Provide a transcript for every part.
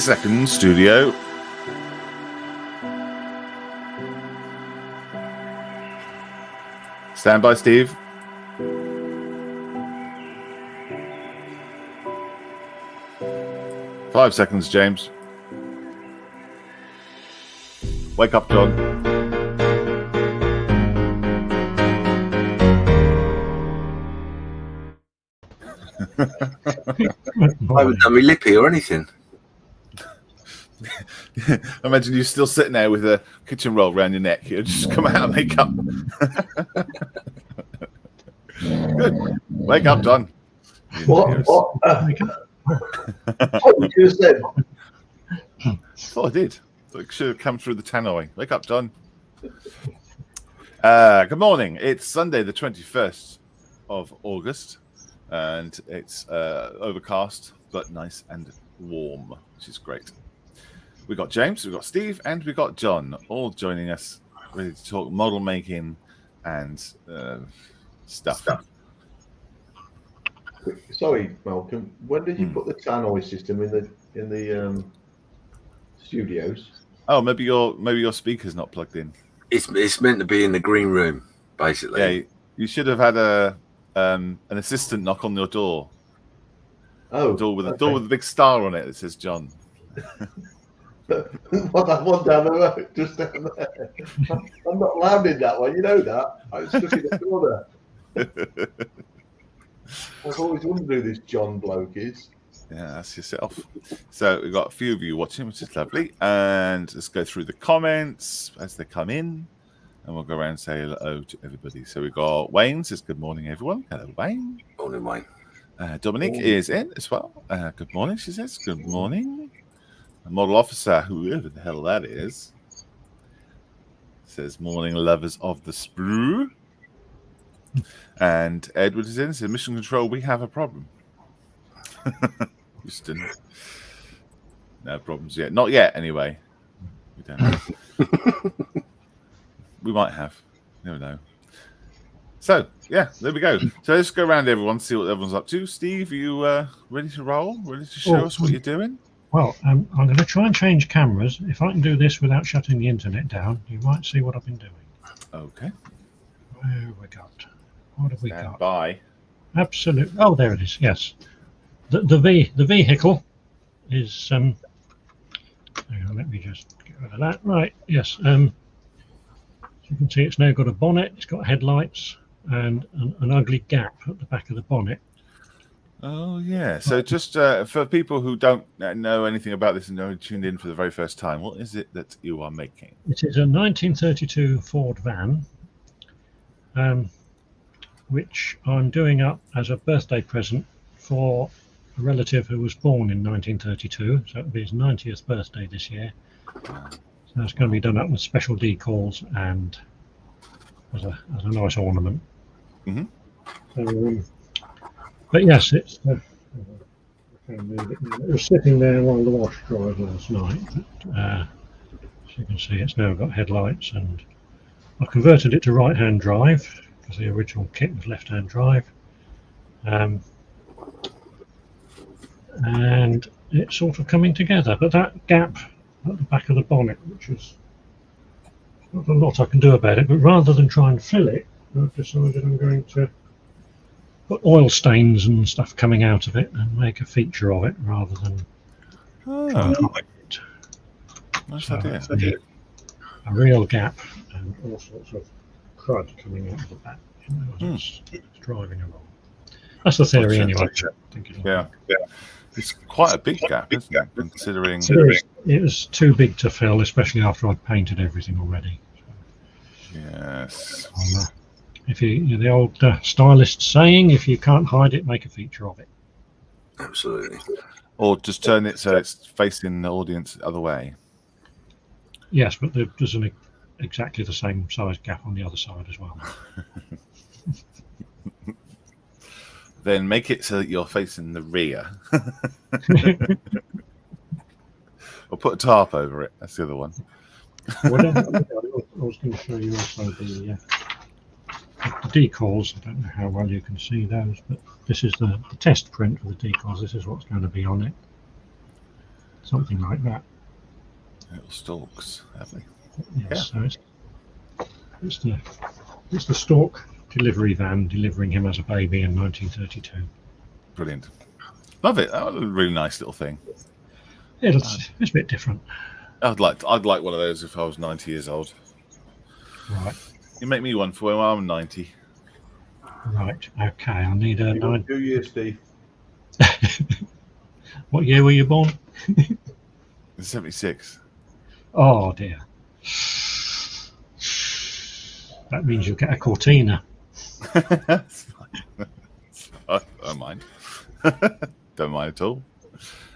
Seconds, studio. Stand by, Steve. Five seconds, James. Wake up, John. I haven't done me lippy or anything. I imagine you still sitting there with a kitchen roll around your neck. You just come out of makeup. Good. Wake up, John. What you just said? I thought I did. It should have come through the tannoy. Wake up, John. Good morning. It's Sunday, the 21st of August, and it's overcast but nice and warm, which is great. We've got James, we've got Steve, and we've got John, all joining us, ready to talk model making and stuff. Sorry, Malcolm. When did you put the tannoy system in the studios? Oh, maybe your speaker's not plugged in. It's meant to be in the green room, basically. Yeah, you should have had an assistant knock on your door. Oh, door with a big star on it that says John. What, that one down the road, just down there. I'm not allowed in that one, you know that. I was stuck in the corner. I've always wondered who this John bloke is. Yeah, that's yourself. So we've got a few of you watching, which is lovely. And let's go through the comments as they come in. And we'll go around and say hello to everybody. So we've got Wayne says, good morning, everyone. Hello, Wayne. Morning, Wayne. Dominique is in as well. Good morning, she says. Good morning. A model officer, whoever the hell that is, says, morning, lovers of the sprue. And Edward is in, says, mission control, we have a problem. Houston. No problems yet. Not yet, anyway. We don't know. We might have. Never know. So, yeah, there we go. So let's go around everyone, see what everyone's up to. Steve, are you ready to roll? Ready to show us what you're doing? Well, I'm going to try and change cameras. If I can do this without shutting the internet down, you might see what I've been doing. Okay. Where have we got? What have we got? Bye. Absolutely. Oh, there it is. Yes. The vehicle is. Hang on, let me just get rid of that. Right. Yes. You can see it's now got a bonnet. It's got headlights and an ugly gap at the back of the bonnet. Oh, yeah. So just for people who don't know anything about this and only tuned in for the very first time, what is it that you are making? It is a 1932 Ford van, which I'm doing up as a birthday present for a relative who was born in 1932. So it'll be his 90th birthday this year. So it's going to be done up with special decals and as a nice ornament. Mm-hmm. But yes, it's It was sitting there while the wash dried last night. But, as you can see, it's now got headlights, and I converted it to right-hand drive because the original kit was left-hand drive. And it's sort of coming together. But that gap at the back of the bonnet, which is not a lot I can do about it, but rather than try and fill it, I've decided I'm going to put oil stains and stuff coming out of it and make a feature of it rather than try and hide it. Nice So idea. it's a real gap and all sorts of crud coming out of the back, you know, as it's driving along. That's the theory anyway. I think it'll Yeah. It's quite a big gap, isn't it? Considering. It was too big to fill, especially after I'd painted everything already. Yes. If the old stylist saying, if you can't hide it, make a feature of it. Absolutely. Or just turn it so it's facing the audience the other way. Yes, but there's exactly the same size gap on the other side as well. Then make it so that you're facing the rear. Or put a tarp over it. That's the other one. I was going to show you also the decals. I don't know how well you can see those, but this is the test print for the decals. This is what's going to be on it. Something like that. Little stalks, have they? Yes, so it's the Stork delivery van delivering him as a baby in 1932. Brilliant. Love it. That was a really nice little thing. Yeah, it's a bit different. I'd like one of those if I was 90 years old. Right. You make me one for when I'm 90. Right. Okay. I need a 9. 2 years, Steve. What year were you born? 76. Oh dear. That means you'll get a Cortina. I don't mind. Don't mind at all.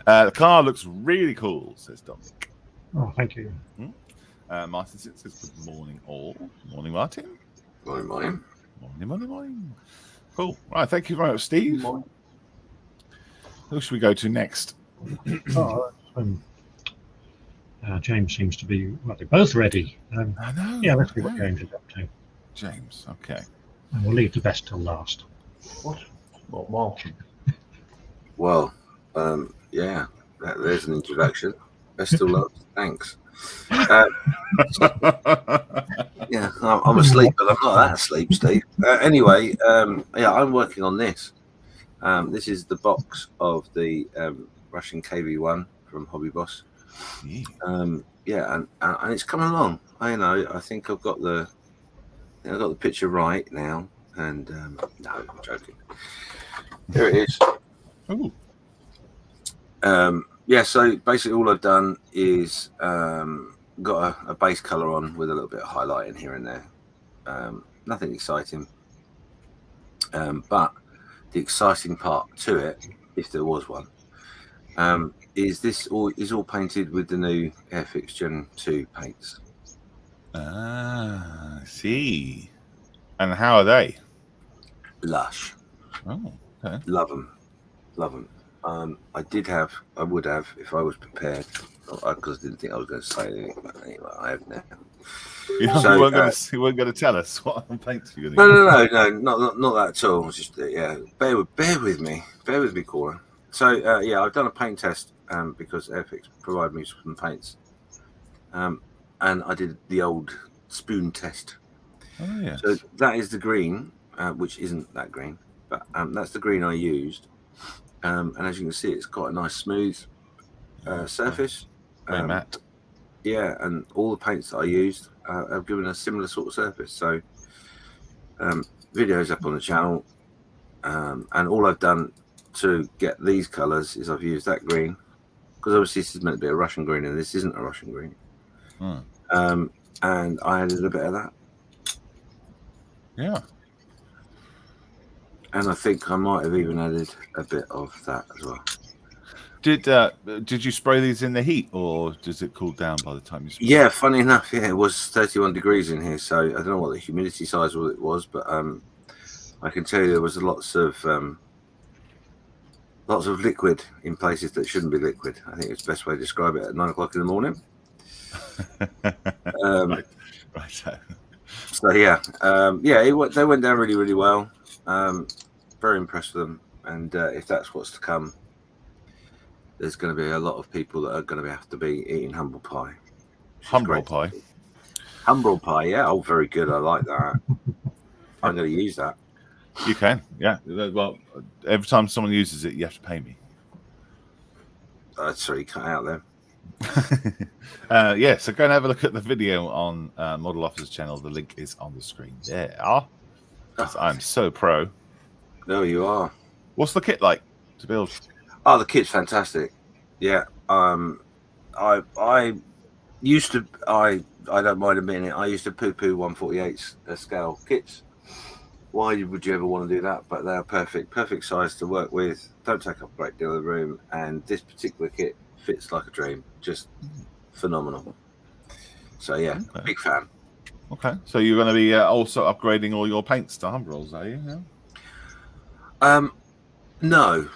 The car looks really cool, says Dominic. Oh, thank you. Martin says, good morning all. Morning, Martin. Morning, morning. Morning. Cool. Right, thank you very much, Steve. Who should we go to next? James seems to be, well, they're both ready. I know. Yeah, let's see what James is up to. James, okay. And we'll leave the best till last. What Martin? Well, yeah, there's an introduction. Best of luck. Thanks. Yeah, I'm asleep, but I'm not that asleep, Steve. Anyway, yeah, I'm working on this. This is the box of the Russian KV-1 from Hobby Boss. Yeah, and it's coming along. I think I've got the picture right now, and no, I'm joking. Here it is. Ooh. Yeah, so basically all I've done is got a base color on with a little bit of highlight in here and there. Nothing exciting, but the exciting part to it, if there was one, is this all painted with the new Airfix Gen 2 paints. I see. And how are they? Lush. Oh, okay. Love them. I would have if I was prepared, because I didn't think I was going to say anything. But anyway, I have now. You weren't going to tell us what paints you're going to No, not that at all. It's just yeah, bear with me, caller. So yeah, I've done a paint test because Airfix provided me some paints, and I did the old spoon test. Oh yes. So that is the green, which isn't that green, but that's the green I used. And as you can see, it's got a nice smooth surface. Very matte. Yeah, and all the paints that I used have given a similar sort of surface. So videos up on the channel, and all I've done to get these colours is I've used that green, because obviously this is meant to be a Russian green and this isn't a Russian green. And I added a bit of that. Yeah. And I think I might have even added a bit of that as well. Did you spray these in the heat, or does it cool down by the time you spray? Yeah, funny enough, yeah, it was 31 degrees in here, so I don't know what the humidity size was, but I can tell you there was lots of Lots of liquid in places that shouldn't be liquid. I think it's the best way to describe it at 9 o'clock in the morning. Right. So yeah, they went down really, really well. Very impressed with them, and if that's what's to come, there's going to be a lot of people that are going to have to be eating humble pie. Humble pie. Humble pie, yeah. Oh, very good. I like that. I'm going to use that. You can, yeah. Well, every time someone uses it, you have to pay me. Sorry, cut out there. Yeah, so go and have a look at the video on Model Officer's channel. The link is on the screen there. I'm so pro. No, you are. What's the kit like to build? Oh, the kit's fantastic. Yeah. I used to. I don't mind admitting it. I used to poo-poo 148 scale kits. Why would you ever want to do that? But they're perfect size to work with. Don't take up a great deal of room, and this particular kit fits like a dream. Just phenomenal. So yeah, Okay. Big fan. Okay, so you're going to be also upgrading all your paints to Humbrals, are you? Yeah? No.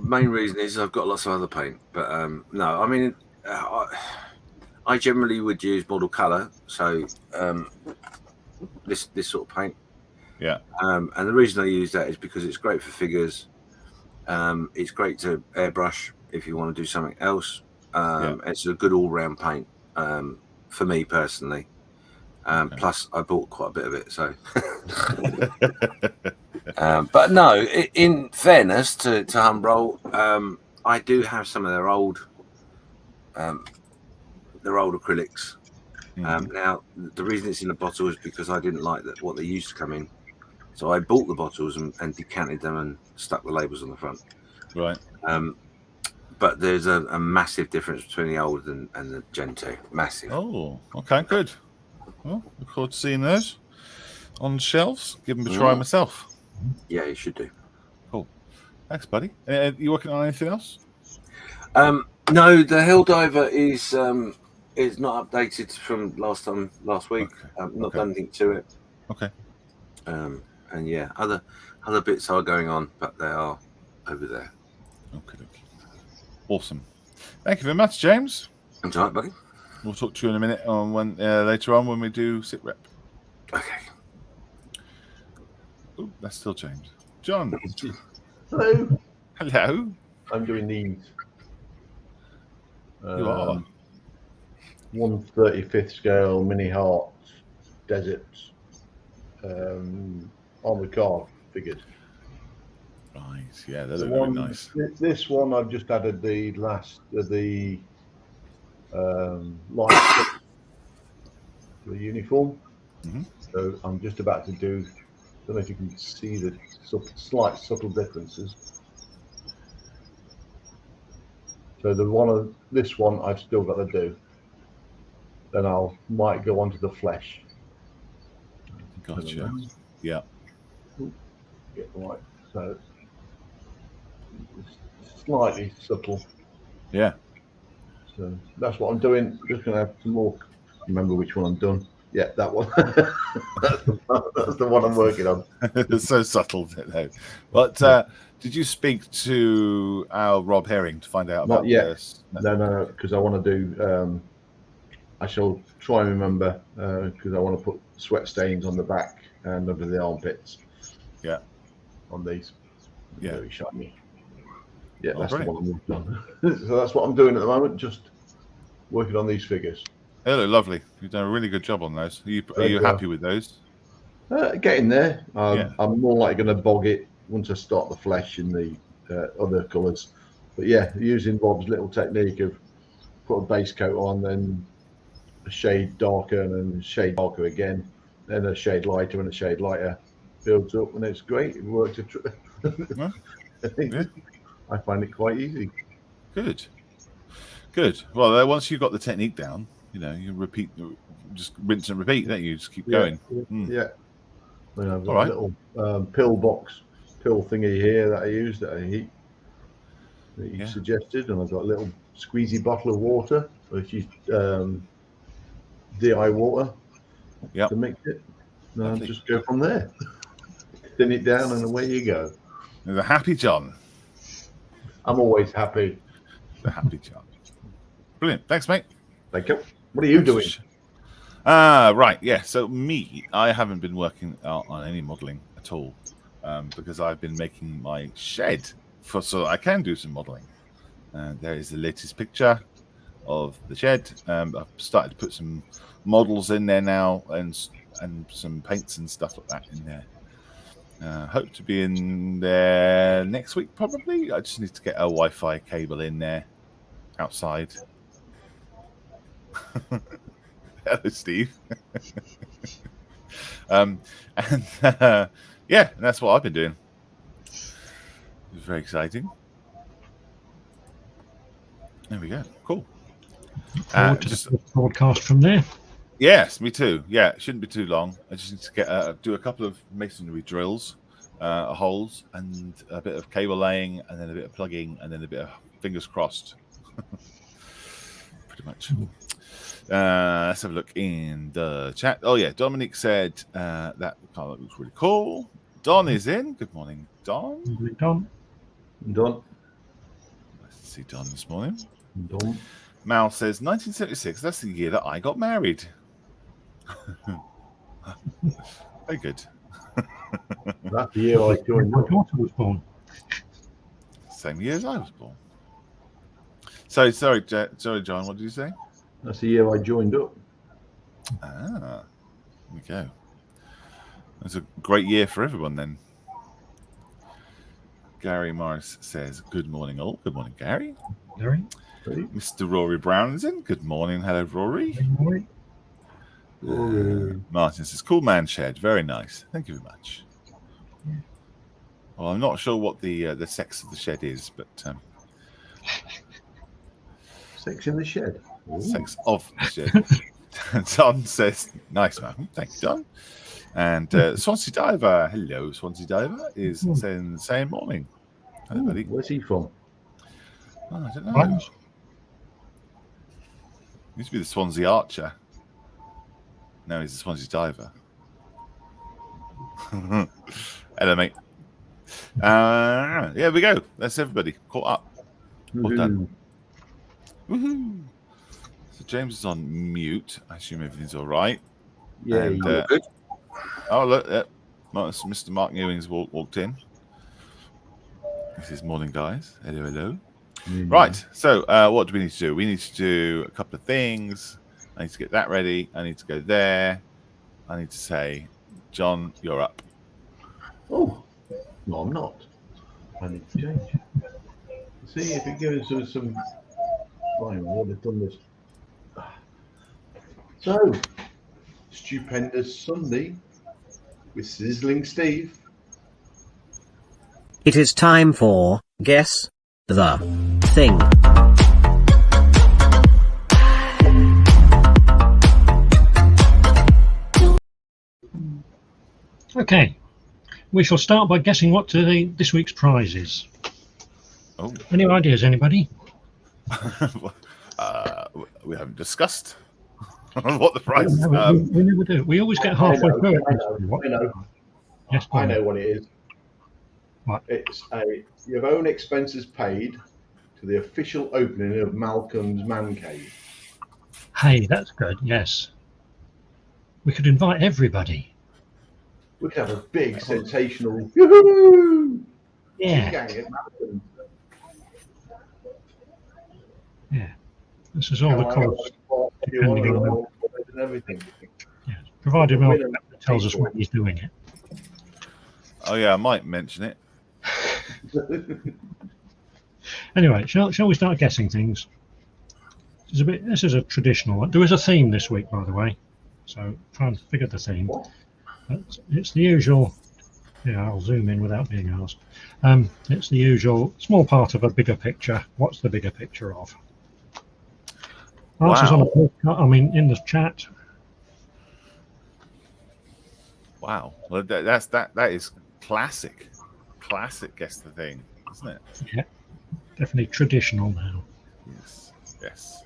Main reason is I've got lots of other paint, but no. I mean, I generally would use model color, so this sort of paint. Yeah. And the reason I use that is because it's great for figures. It's great to airbrush if you want to do something else. It's a good all-round paint for me personally. Okay. Plus, I bought quite a bit of it, so. But no, in fairness to Humbrol, I do have some of their old acrylics. Now, the reason it's in a bottle is because I didn't like what they used to come in. So I bought the bottles and decanted them and stuck the labels on the front. Right. But there's a massive difference between the old and the Gen 2. Massive. Oh, okay, good. Well, look forward to seeing those on shelves. Give them a try myself. Yeah, you should do. Cool. Thanks, buddy. You working on anything else? No, the Helldiver is not updated from last week. Okay. Not done anything to it. Okay. And yeah, other bits are going on, but they are over there. Okay. Awesome. Thank you very much, James. That's all right, buddy. We'll talk to you in a minute on later on when we do sit rep. Okay. Oh, that's still James. John. Hello. Hello. I'm doing these. You are. 1/35th scale mini hearts, deserts, armored car figures. Right. Yeah, they look really nice. This one I've just added the last light to the uniform. So I'm just about to do. Don't know if you can see the slight subtle differences. So this one I've still got to do. Then might go on to the flesh. Gotcha. Yeah. Get right. So it's slightly subtle. Yeah. So that's what I'm doing. Just gonna have some more. Remember which one I'm done. Yeah, that one. that's the one I'm working on. It's so subtle, though. But did you speak to our Rob Herring to find out about this? No, because I want to do. I shall try and remember because I want to put sweat stains on the back and under the armpits. Yeah. On these. Yeah. Very shiny. Yeah, that's brilliant. the one I'm working on. So that's what I'm doing at the moment. Just working on these figures. They look lovely. You've done a really good job on those. Are you happy with those? Getting there. I'm more likely going to bog it once I start the flesh in the other colours. But yeah, using Rob's little technique of put a base coat on, then a shade darker, and then a shade darker again, then a shade lighter and a shade lighter, builds up, and it's great. It works. Yeah. I find it quite easy. Good. Well, once you've got the technique down, you repeat, just rinse and repeat, don't you? Just keep going. Yeah. I've got All right. a little pill thingy here that I use that he suggested, and I've got a little squeezy bottle of water, which is DI water to mix it. And just go from there. Thin it down, and away you go. There's a happy John. I'm always happy. The happy chap. Brilliant. Thanks, mate. Thank you. What are you doing? Right. Yeah. So I haven't been working on any modelling at all because I've been making my shed so that I can do some modelling. There is the latest picture of the shed. I've started to put some models in there now and some paints and stuff like that in there. Hope to be in there next week probably. I just need to get a Wi-Fi cable in there outside. Hello, Steve. And yeah, and that's what I've been doing. It's very exciting. There we go. Cool. Just the broadcast from there. Yes, me too. Yeah, it shouldn't be too long. I just need to get do a couple of masonry drills, holes, and a bit of cable laying, and then a bit of plugging, and then a bit of fingers crossed. Pretty much. Let's have a look in the chat. Oh yeah, Dominic said that car looks really cool. Don is in. Good morning, Don. Good morning, Don. Done. Nice to see Don this morning. Done. Mal says 1976. That's the year that I got married. Very good. That's the year I joined. My daughter was born. Same year as I was born. Sorry, John. What did you say? That's the year I joined up. There we go. It's a great year for everyone then. Gary Morris says, good morning all. Good morning, Gary. Gary. Mr. Rory Brown is in. Good morning. Hello, Rory. Good morning. Martin says, cool man shed. Very nice. Thank you very much. Well, I'm not sure what the sex of the shed is, but... Sex in the shed. Ooh. Sex of the shed. Don says, nice man. Thank you, Don. And Swansea Diver, hello, Swansea Diver, is saying the same morning. Hello, buddy. Where's he from? Oh, I don't know. Used to be the Swansea Archer. Now he's the Swansea Diver. Hello, mate. Yeah, we go. That's everybody caught up. Well done. Woohoo! So James is on mute. I assume everything's all right. Yeah, and, good. Oh, look, Mr. Mark Ewing's walked in. This is morning, guys. Hello, hello. Right, so what do we need to do? We need to do a couple of things. I need to get that ready. I need to go there. I need to say, John, you're up. Oh, no, I'm not. I need to change. See if it gives us some... Fine, well, they've done this. So, stupendous Sunday with Sizzling Steve. It is time for Guess the Thing. Okay, we shall start by guessing what this week's prize is. Oh. Any ideas, anybody? We haven't discussed what the price is. We never do. We always get halfway through it. I know. Yes, I know what it is. What? It's your own expenses paid to the official opening of Malcolm's Man Cave. Hey, that's good. Yes, we could invite everybody. We could have a big sensational yoo-hoo! Yeah. Gang at Malcolm's. Yeah, this is all the cost. Depending on and everything. Yeah, provided Malcolm tells us when he's doing it. Oh yeah, I might mention it. Anyway, shall we start guessing things? This is a traditional one. There is a theme this week, by the way, so try and figure the theme. It's the usual. Yeah, I'll zoom in without being asked. It's the usual small part of a bigger picture. What's the bigger picture of? Answers on a postcard. I mean, in the chat. Wow, well that is classic. Guess the thing, isn't it? Yeah, definitely traditional now. Yes.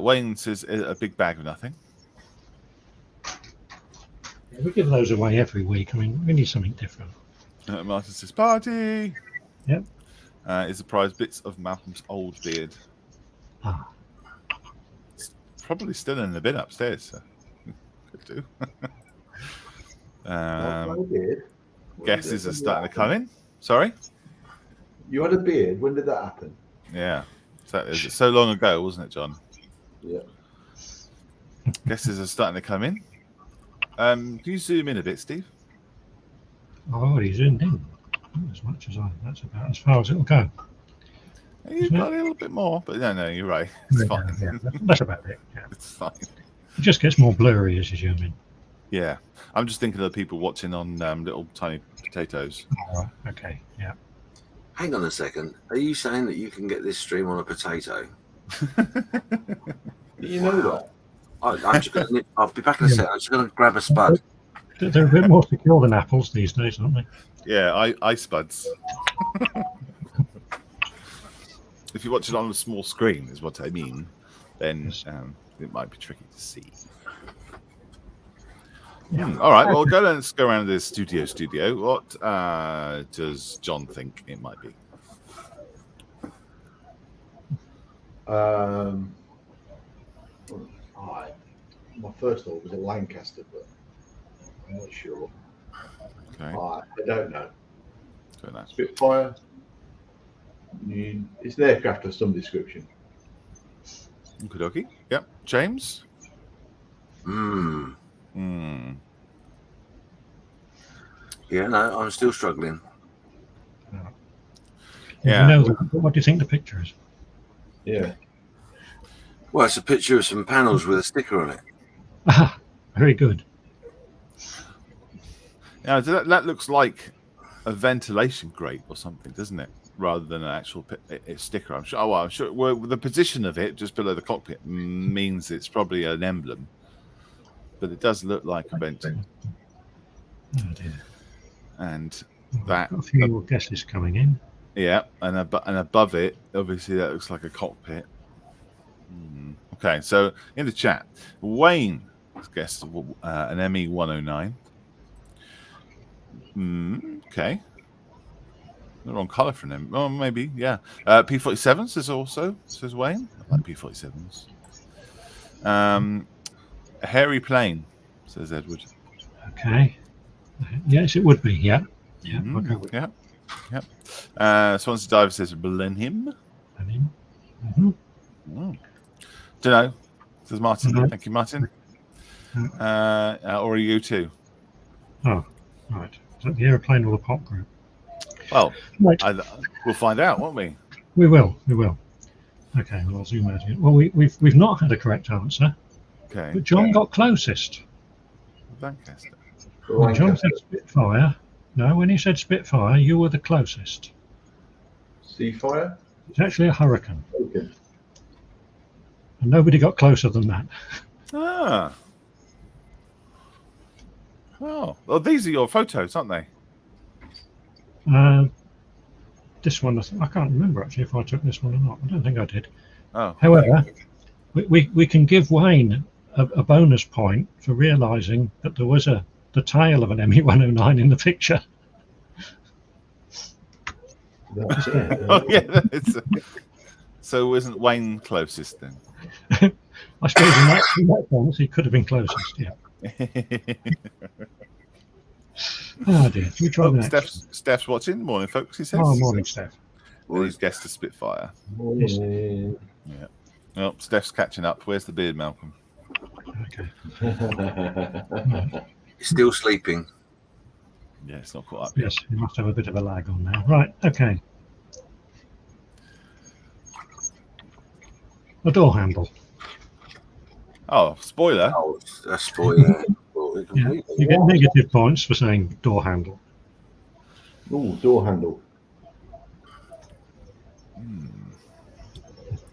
Wayne says a big bag of nothing. Yeah, we give those away every week. I mean, we need something different. Martin says party. Yep. is the prize bits of Malcolm's old beard. Ah, It's probably still in the bin upstairs. So could do. Guesses are starting to come in. Sorry? You had a beard. When did that happen? Yeah. So long ago, wasn't it, John? Yeah. Guesses are starting to come in. Can you zoom in a bit, Steve? I've already zoomed in. Not as much as that's about as far as it'll go. You've got a little bit more, but no, you're right. It's fine. Yeah, that's about it. Yeah. It's fine. It just gets more blurry as you zoom in. Yeah. I'm just thinking of the people watching on little tiny potatoes. All right. Okay. Yeah. Hang on a second. Are you saying that you can get this stream on a potato? You know that? I'm just gonna, I'll be back in a second. I'm just going to grab a spud. They're a bit more secure than apples these days, aren't they? Yeah, ice buds. If you watch it on a small screen, is what I mean, then it might be tricky to see. Yeah. All right, well, let's go around the studio. What does John think it might be? My first thought was a Lancaster, but I'm not sure. Okay. I don't know. Don't know. Spitfire. It's an aircraft of some description. Okie. Yep. James? Yeah, no, I'm still struggling. Yeah. You know, what do you think the picture is? Yeah. Well, it's a picture of some panels with a sticker on it. Ah, very good. Yeah, that looks like a ventilation grate or something, doesn't it? Rather than an actual sticker. I'm sure. Oh, well, I'm sure. Well, the position of it just below the cockpit means it's probably an emblem, but it does look like a vent. Oh dear. And Well, that. got a few more guesses coming in. Yeah, and above it, obviously, that looks like a cockpit. Okay, so in the chat, Wayne has guessed an ME 109. Okay. The wrong colour for them. Oh, maybe, yeah. P-47s says Wayne. I like P-47s. A hairy plane, says Edward. Okay. Yes, it would be. Yeah. Yeah. I'll go with Yeah. Swansea Diver says Millennium. Mm-hmm. Don't know, says Martin. No. Thank you, Martin. Or are you too? Oh, right. Is that the aeroplane or the pop group? Well, Right. we'll find out, won't we? We will. Okay, well, I'll zoom out again. Well, we've not had a correct answer, Okay. but John got closest. Lancaster. When John said Spitfire, no, when he said Spitfire, you were the closest. Seafire. It's actually a Hurricane, Okay. and nobody got closer than that. Ah. Oh, well, these are your photos, aren't they? This one, I can't remember actually if I took this one or not. I don't think I did. Oh. However, we can give Wayne a bonus point for realising that there was the tail of an ME 109 in the picture. That's it. Oh, yeah. So isn't Wayne closest then? I suppose in that sense he could have been closest. Yeah. Oh dear. We try the next. Steph's watching. Morning, folks. He says. Oh, morning, Steph. Well, he's guessed a Spitfire. Morning. Yeah. Well, Steph's catching up. Where's the beard, Malcolm? Okay. He's still sleeping. Yeah, it's not caught up. Yes, you must have a bit of a lag on now. Right. Okay. A door handle. Oh, spoiler. Oh, a spoiler. Yeah. You get negative points for saying door handle. Oh, door handle.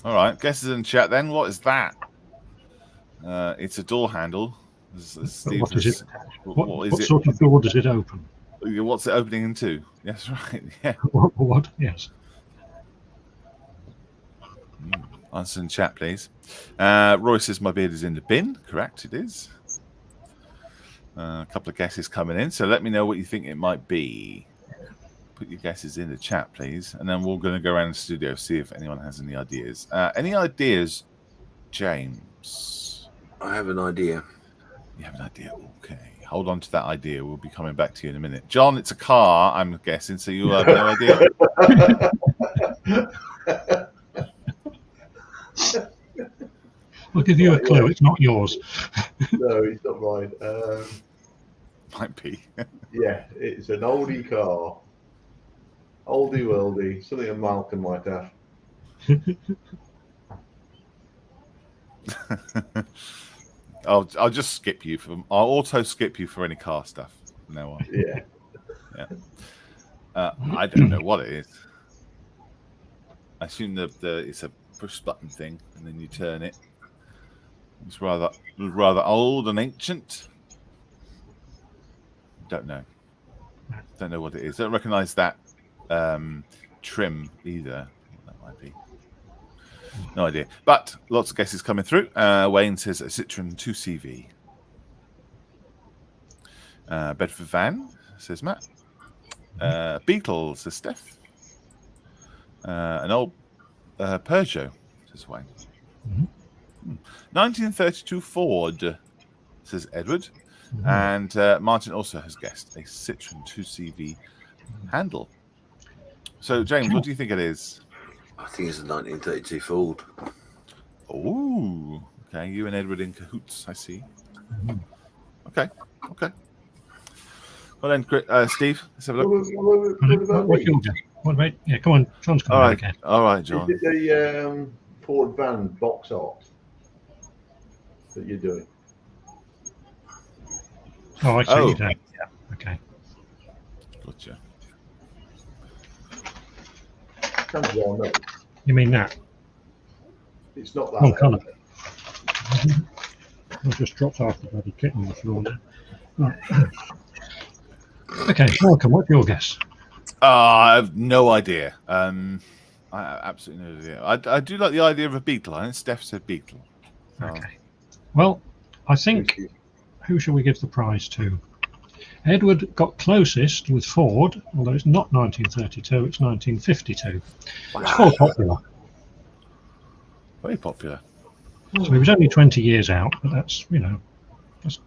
All right, guesses in chat then. What is that? It's a door handle. What is it? What is what it? sort of door does it open? What's it opening into? Yes, right. Yeah. What? Yes. Answer in chat, please. Roy says my beard is in the bin. Correct, it is. A couple of guesses coming in, so let me know what you think it might be. put your guesses in the chat, please, and then we're going to go around the studio see if anyone has any ideas. Any ideas, James? I have an idea. You have an idea? Okay, hold on to that idea. We'll be coming back to you in a minute. John, it's a car, I'm guessing, so you have no idea. I'll give you a clue. It's not yours. No, it's not mine. Might be. Yeah, it's an oldie car. Oldie worldy. Something that Malcolm might have. I'll just skip you from. I'll auto skip you for any car stuff. No. Yeah. Yeah. I don't know what it is. I assume it's a push button thing, and then you turn it. It's rather old and ancient. Don't know. Don't know what it is. Don't recognise that trim either. That might be. No idea. But lots of guesses coming through. Wayne says a Citroen 2CV. Bedford van, says Matt. Beetle, says Steph. An old Peugeot, says Wayne. 1932 Ford, says Edward. And Martin also has guessed a Citroen 2CV handle. So, James, what do you think it is? I think it's a 1932 Ford. Oh, okay. You and Edward in cahoots, I see. Okay. Well then, Steve, let's have a look. What about? Yeah, come on. John's coming out again. All right, John. Is it the Ford van box art that you're doing? Oh, I see. Oh. Yeah. Okay. Gotcha. Sounds well, no. You mean that? It's not that. Wrong colour. I've just dropped half the bloody kit on the floor now. Right. Okay, Malcolm, what's your guess? I have no idea. I absolutely no idea. I do like the idea of a beetle. I think Steph said beetle. So. Okay. Well, I think who shall we give the prize to? Edward got closest with Ford, although it's not 1932, it's 1952. It's Ford popular. Very popular. So he was only 20 years out, but that's, that's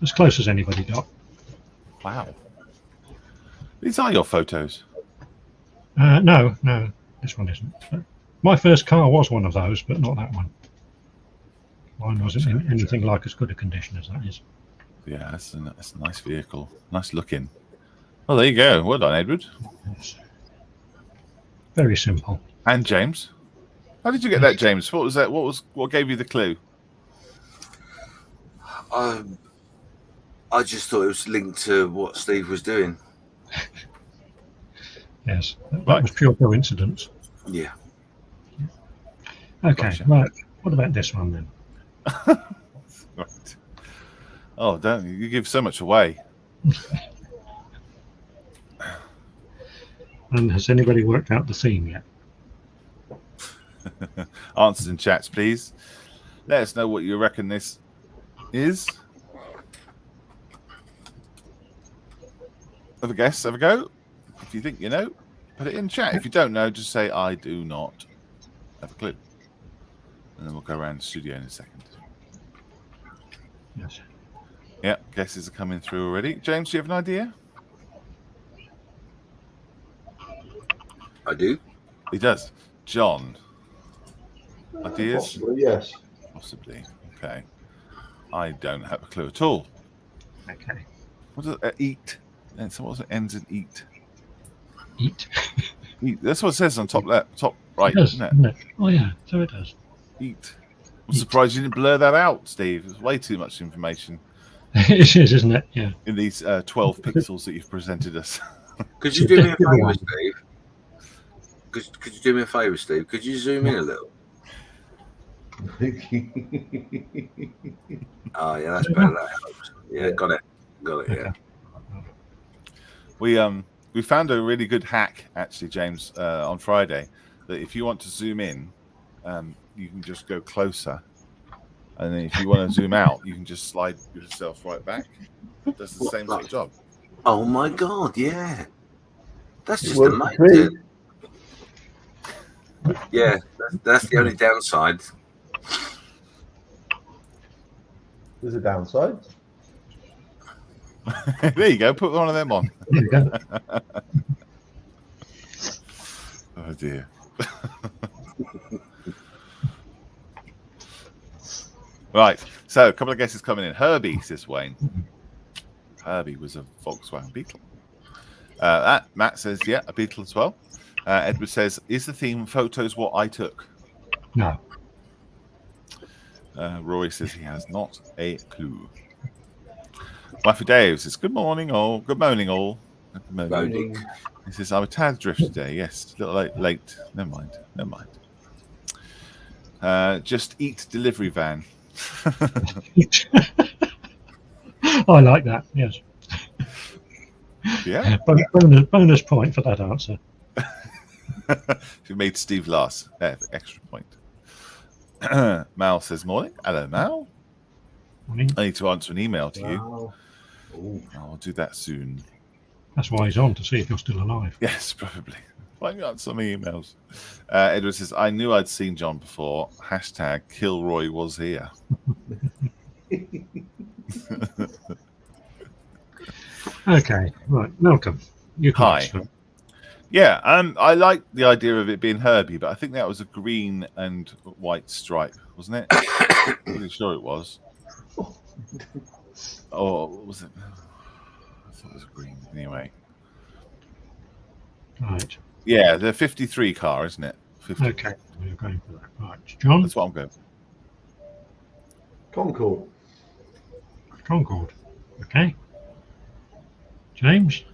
as close as anybody got. Wow. These are your photos. No, this one isn't. My first car was one of those, but not that one. Mine wasn't in anything like as good a condition as that is. Yeah, that's a nice vehicle. Nice looking. Well, there you go. Well done, Edward. It's very simple. And James. How did you get that, James? What was that? What gave you the clue? I just thought it was linked to what Steve was doing. Yes, that was pure coincidence. Yeah. Okay, Gotcha. right. What about this one then? Right. Oh, don't you give so much away. And has anybody worked out the theme yet? Answers in chats, please. Let us know what you reckon this is. Have a guess, have a go. If you think you know, put it in chat. If you don't know, just say, I do not have a clue. And then we'll go around the studio in a second. Yes. Yeah, guesses are coming through already. James, do you have an idea? I do. He does. John, ideas? Possibly, yes. Possibly. Okay. I don't have a clue at all. Okay. What does eat? And so what ends in eat? Eat. Eat. That's what it says on top left, top right, It does, isn't it? doesn't it? Oh yeah, so it does. Eat. I'm surprised you didn't blur that out, Steve. There's way too much information It is, isn't it? Yeah. in these 12 pixels that you've presented us. Could you do me a favour, Steve? Could you do me a favour, Steve? Could you zoom in a little? Oh yeah, that's better. That helps. Yeah, got it. Yeah. We found a really good hack actually, James, on Friday, that if you want to zoom in, you can just go closer, and then if you want to zoom out, you can just slide yourself right back. It does the same sort of job. Oh my god, yeah. That's It just works for me. amazing. Yeah, that's the only downside. There's a downside. There you go. Put one of them on. There you go. Oh dear. Right. So a couple of guesses coming in. Herbie, says Wayne. Herbie was a Volkswagen Beetle. Matt says, yeah, a Beetle as well. Edward says, is the theme photos what I took? No. Roy says he has not a clue. Wifey Dave says, good morning all. Good morning all. Good morning. He says, I'm a tad drift today. Yes, a little late. Never mind. Just eat delivery van. I like that. Yes. Yeah. Bonus point for that answer. You made Steve last. Extra point. Mal says, morning. Hello, Mal. Morning. I need to answer an email to you. Wow. Ooh. I'll do that soon. That's why he's on, to see if you're still alive. Yes, probably. Find me out some emails. Edward says, I knew I'd seen John before. Hashtag Kilroy was here. Okay, right. Malcolm, you can Hi. answer. Yeah, I like the idea of it being Herbie, but I think that was a green and white stripe, wasn't it? I'm pretty sure it was. Oh, what was it? I thought it was green. Anyway. Right. Yeah, the 53 car, isn't it? 50. Okay, we're going for that. Right. John? That's what I'm going for. Concord. Concord. Okay. James?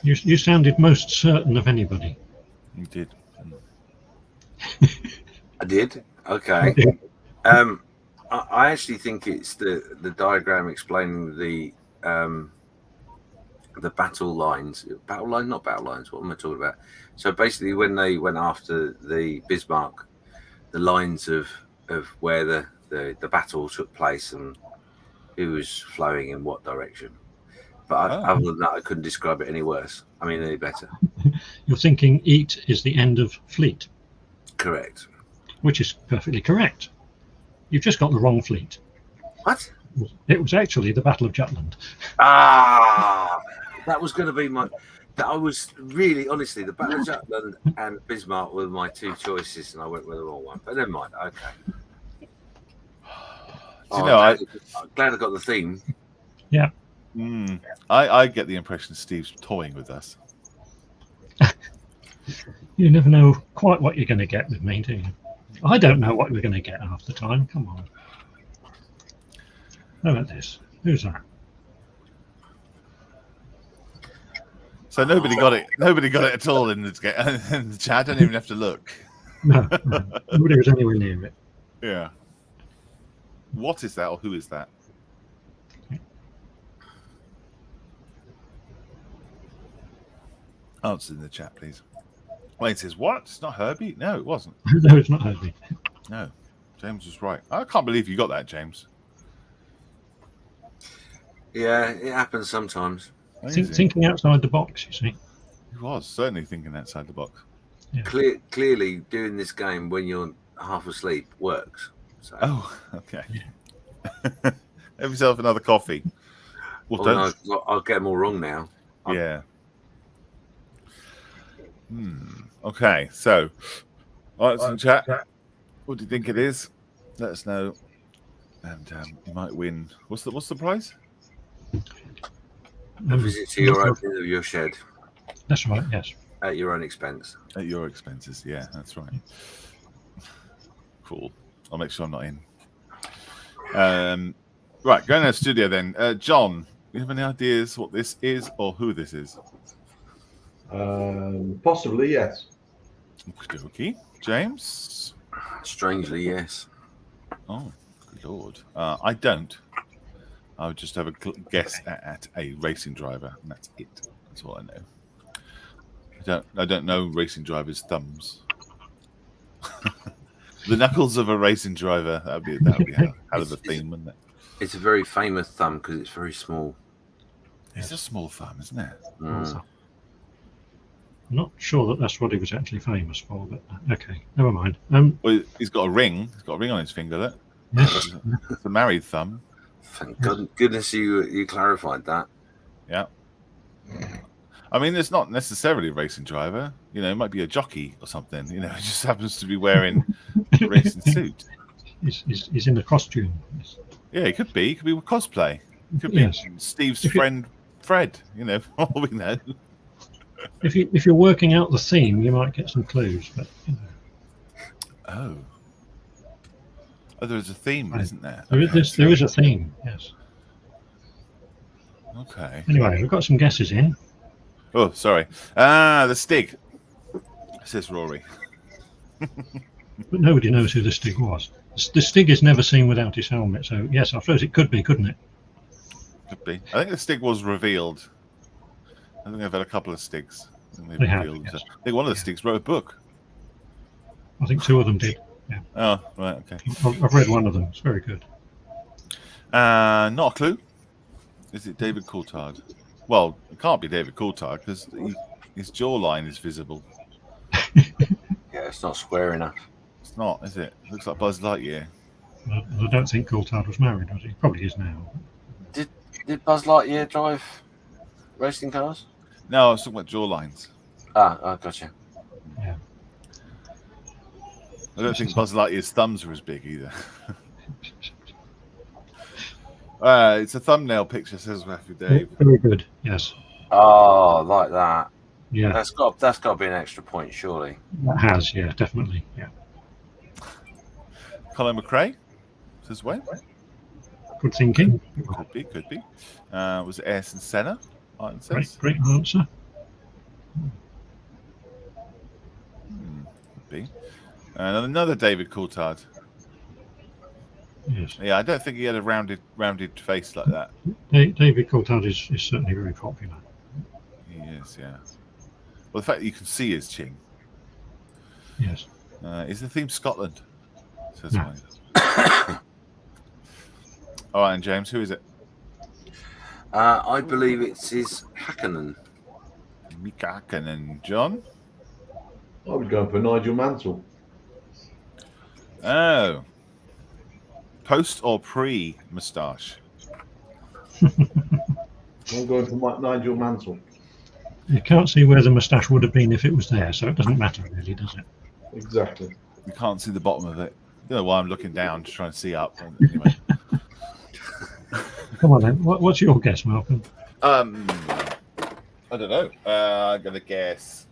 You sounded most certain of anybody. You did. I did. Okay. I actually think it's the diagram explaining the battle lines. Battle line, not battle lines. What am I talking about? So basically, when they went after the Bismarck, the lines of where the battle took place and who was flowing in what direction. But other than that, I couldn't describe it any worse. I mean, any better. You're thinking eat is the end of fleet, Correct. which is perfectly correct. You've just got the wrong fleet. What? It was actually the Battle of Jutland. Ah, that was going to be my. I was really, honestly, the Battle of Jutland and Bismarck were my two choices, and I went with the wrong one. But never mind. Okay. Do you know, I'm glad I got the theme. Yeah. I get the impression Steve's toying with us. You never know quite what you're going to get with me, do you? I don't know what we're going to get half the time. Come on. How about this? Who's that? So nobody got it. Nobody got it at all in the chat. I don't even have to look. No, nobody was anywhere near it. Yeah. What is that, or who is that? Answer in the chat, please. Wayne says, what? It's not Herbie? No, it wasn't. No, it's not Herbie. No. James was right. I can't believe you got that, James. Yeah, it happens sometimes. Thinking outside the box, you see. He was certainly thinking outside the box. Yeah. Clearly, doing this game when you're half asleep works. So. Oh, okay. Have yourself another coffee. Well, Oh, no, I'll get them all wrong now. Yeah. Okay, so let's in chat. What do you think it is? Let us know, and you might win. What's the prize? A visit to your opening of your shed That's right. Yes. at your own expense. At your expenses. Yeah, that's right. Cool. I'll make sure I'm not in. Right, going to the studio then. John, do you have any ideas what this is or who this is? Possibly, yes. Okay. James? Strangely, yes. Oh, good Lord. I don't. I would just have a guess at a racing driver, and that's it. That's all I know. I don't know racing drivers' thumbs. The knuckles of a racing driver. That'd be hell of a theme, wouldn't it? It's a very famous thumb because it's very small. It's a small thumb, isn't it? Mm. Not sure that that's what he was actually famous for, but okay, never mind. Well, he's got a ring. He's got a ring on his finger. Look, Yes, it's a married thumb. Thank goodness you clarified that. Yeah. I mean, it's not necessarily a racing driver. You know, it might be a jockey or something. You know, he just happens to be wearing a racing suit. he's in the costume. Yes. Yeah, he could be. He could be cosplay. He could be Yes. Steve's If you- friend Fred. You know, all we know. If you're working out the theme, you might get some clues. But you know, Oh, there's a theme, Right. isn't there? there is a theme. Yes. Okay. Anyway, we've got some guesses in. Oh, sorry. The Stig. Says Rory. But nobody knows who the Stig was. The Stig is never seen without his helmet, so yes, I suppose it could be, couldn't it? Could be. I think the Stig was revealed. I think I've had a couple of Stigs. They have, revealed. yes. I think one of the Stigs wrote a book. I think two of them did. Oh, right, okay. I've read one of them. It's very good. Not a clue. Is it David Coulthard? Well, it can't be David Coulthard because his jawline is visible. Yeah, it's not square enough. It's not, is it? Looks like Buzz Lightyear. I don't think Coulthard was married, was he? Probably is now. Did Buzz Lightyear drive racing cars? No, I was talking about jawlines. Ah, gotcha. Yeah. I don't think Buzz Lightyear's thumbs are as big either. It's a thumbnail picture, says Matthew Dave. Very good. Yes. Oh, like that. Yeah. That's got to be an extra point, surely. That has. Yeah. Definitely. Yeah. Colin McRae, says when? Good thinking. Could be. Was it Ayrton Senna? Martin says. Great answer. Could be. And another David Coulthard. Yes. Yeah, I don't think he had a rounded face like that. David Coulthard is certainly very popular. He is, yeah. Well, the fact that you can see his chin. Yes. Is the theme Scotland? Says No. Wayne. All right, and James, who is it? I believe it's his Hakkinen. Mika Hakkinen. John? I was going for Nigel Mansell. Oh. Post or pre moustache? I'm going for Nigel Mansell. You can't see where the moustache would have been if it was there, so it doesn't matter really, does it? Exactly. You can't see the bottom of it. You know why I'm looking down to try and see up. Anyway. Come on then. What's your guess, Malcolm? I don't know. I'm gonna guess.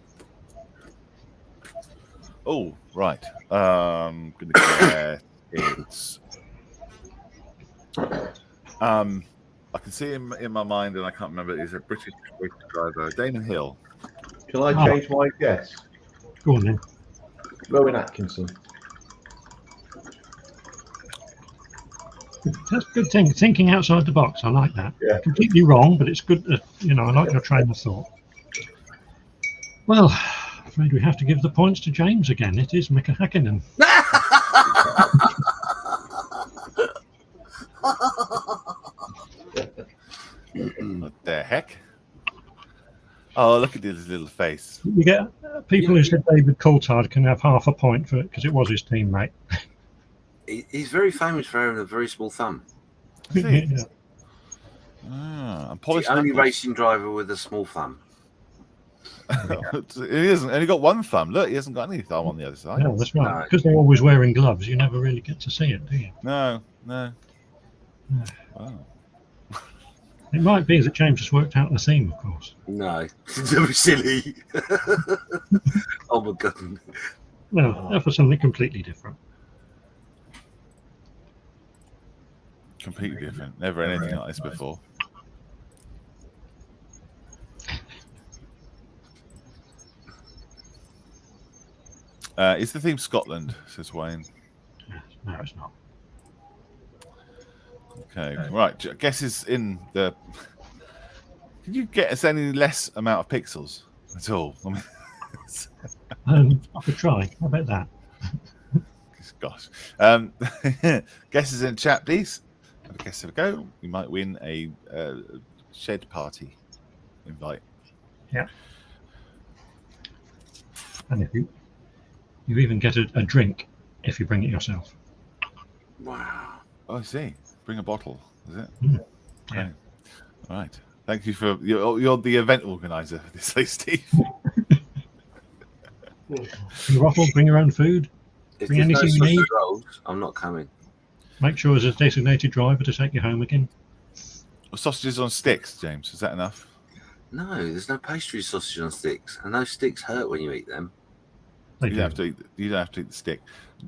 Oh, right. I'm gonna guess it's. I can see him in my mind, and I can't remember. He's a British driver, Damon Hill. Can I change my guess? Go on then. Rowan Atkinson. That's good thing. Thinking outside the box. I like that. Yeah. Completely wrong, but it's good. I like your train of thought. Well, I'm afraid we have to give the points to James again. It is Mika Hakkinen. What the heck? Oh, look at his little face. You get people who said David Coulthard can have half a point for it because it was his teammate. He's very famous for having a very small thumb. See? Yeah. And The polished only knuckles. racing driver with a small thumb. He hasn't only got one thumb. Look, he hasn't got any thumb on the other side. Yeah, that's right. No. Because they're always wearing gloves, you never really get to see it, do you? No. Yeah. Wow. It might be that James has worked out the theme, of course. No, don't be silly. Oh my god. No, that was something completely different. Completely different. Never anything like this before. Is the theme Scotland? Says Wayne. No, it's not. Okay, right. Guesses in the. Can you get us any less amount of pixels at all? I mean, I could try. How about that? gosh. Guesses in chat, please. Have a guess of a go. You might win a shed party invite. Yeah. And if you even get a drink if you bring it yourself. Wow. Oh, I see. Bring a bottle, is it? Mm. Okay. Yeah. All right. Thank you for you're the event organizer for this, Steve. Bring a bottle, bring your own food. If Bring there's no anything you sausage need. rolls, I'm not coming. Make sure there's a designated driver to take you home again. Sausages on sticks, James. Is that enough? No, there's no pastry sausage on sticks, and those sticks hurt when you eat them. They You do. don't have to eat. You don't have to eat the stick.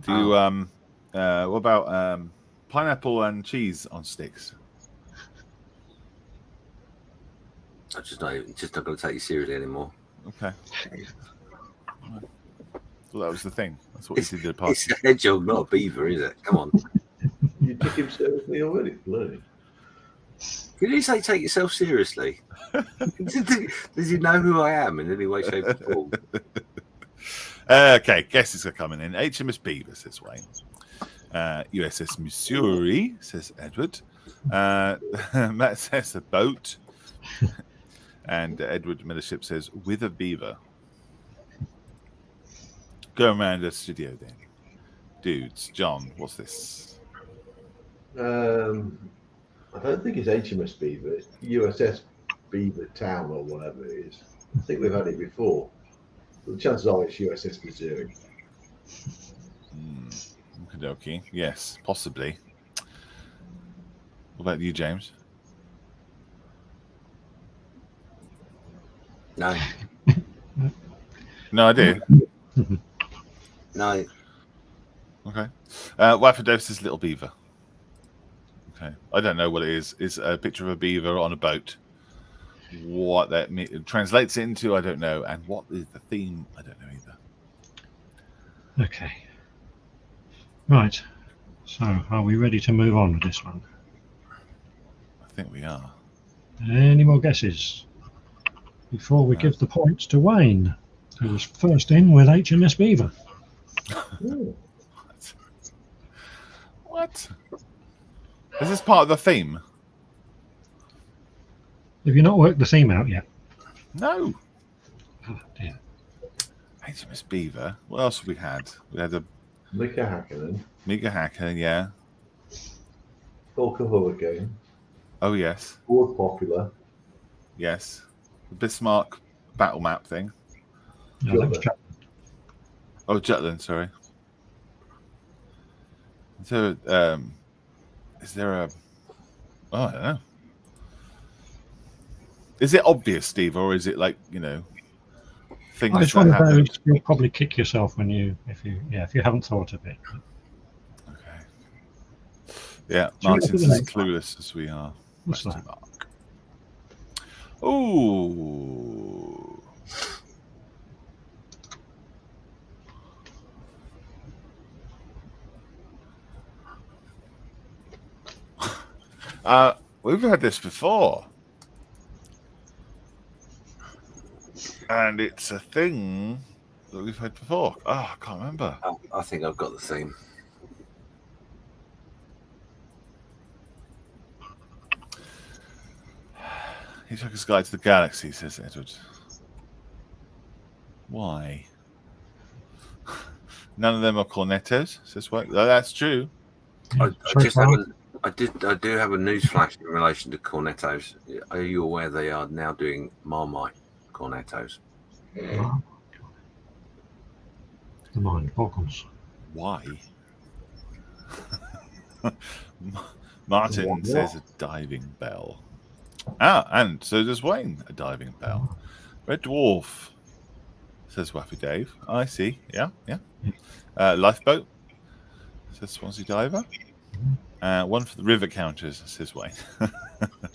Do you? What about pineapple and cheese on sticks? I'm just not going to take you seriously anymore. Okay. Well, that was the thing. That's what you did at the party. It's a hedgehog, not a beaver, is it? Come on. You took him seriously already, bloody. Did you say take yourself seriously? Does he know who I am in any way, shape, or form? Okay, guesses are coming in. HMS Beaver, says Wayne. USS Missouri, says Edward. Matt says a boat. And Edward Millership says with a beaver. Go around the studio then. Dudes, John, what's this? I don't think it's HMS Beaver, it's USS Beaver Town or whatever it is. I think we've had it before. But the chances are it's USS Missouri. Okay. Yes, possibly. What about you, James? No. No idea. No. Okay. Waffle says Little Beaver. Okay. I don't know what it is. It's a picture of a beaver on a boat. What that translates into, I don't know. And what is the theme? I don't know either. Okay. Right. So, are we ready to move on with this one? I think we are. Any more guesses? Before we give the points to Wayne, who was first in with HMS Beaver. What? Is this part of the theme? Have you not worked the theme out yet? No. Oh, dear. HMS Beaver. What else have we had? We had a Mika Hakkinen, Mega Hacker, yeah. Hawker Hurricane, Oh, yes. Ford Popular, Yes. The Bismarck battle map thing. No, that was Jutland. Oh, Jutland, sorry. So, is there a... Oh, I don't know. Is it obvious, Steve, or is it like, things it's that one of happen? those you'll probably kick yourself when if you haven't thought of it. Okay. Yeah, Should we look Martin's at the as next clueless as we are. What's Question that? mark. Ooh. We've had this before. And it's a thing that we've had before. Oh, I can't remember. I think I've got the theme. Hitchhiker's Guide to the Galaxy, says Edward. Why? None of them are cornetos, says White. Oh, that's true. I So I do have a news flash in relation to cornetos. Are you aware they are now doing Marmite cornetos? The mind boggles. Why? Martin What? says a diving bell. And so does Wayne, a diving bell. Red Dwarf, says Waffy Dave. I see. Yeah. Lifeboat, says Swansea Diver. One for the river counters, says Wayne.